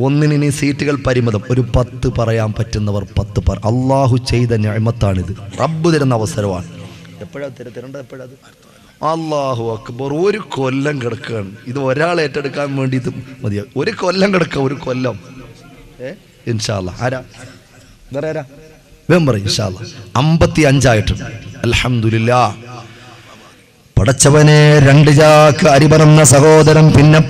ഒന്നിനി സീറ്റുകൾ പരിമിതം ഒരു 10 പറയാൻ പറ്റുന്നവർ 10 പറ അള്ളാഹു ചെയ്ത നിഅമത്താണിത് റബ്ബ് തരുന്ന അവസരമാണ് എപ്പോഴാണ് തരേണ്ടത് എപ്പോഴത് അല്ലാഹു അക്ബർ 1 കൊല്ലം കിടക്കുകയാണ് ഇത് ഒരാൾ ഏറ്റെടുക്കാൻ വേണ്ടിയിട്ട് മതിയോ 1 കൊല്ലം കിടക്കുക 1 കൊല്ലം ഇൻഷാ അല്ലാഹ് ആരാ വേറെ ആരാ വേം പറയും ഇൻഷാ അല്ലാഹ് 55 ആയിട്ടുണ്ട് അൽഹംദുലില്ലാ പടച്ചവനെ 2 ചാക്ക് അരി പറന്ന സഹോദരൻ പിന്നെ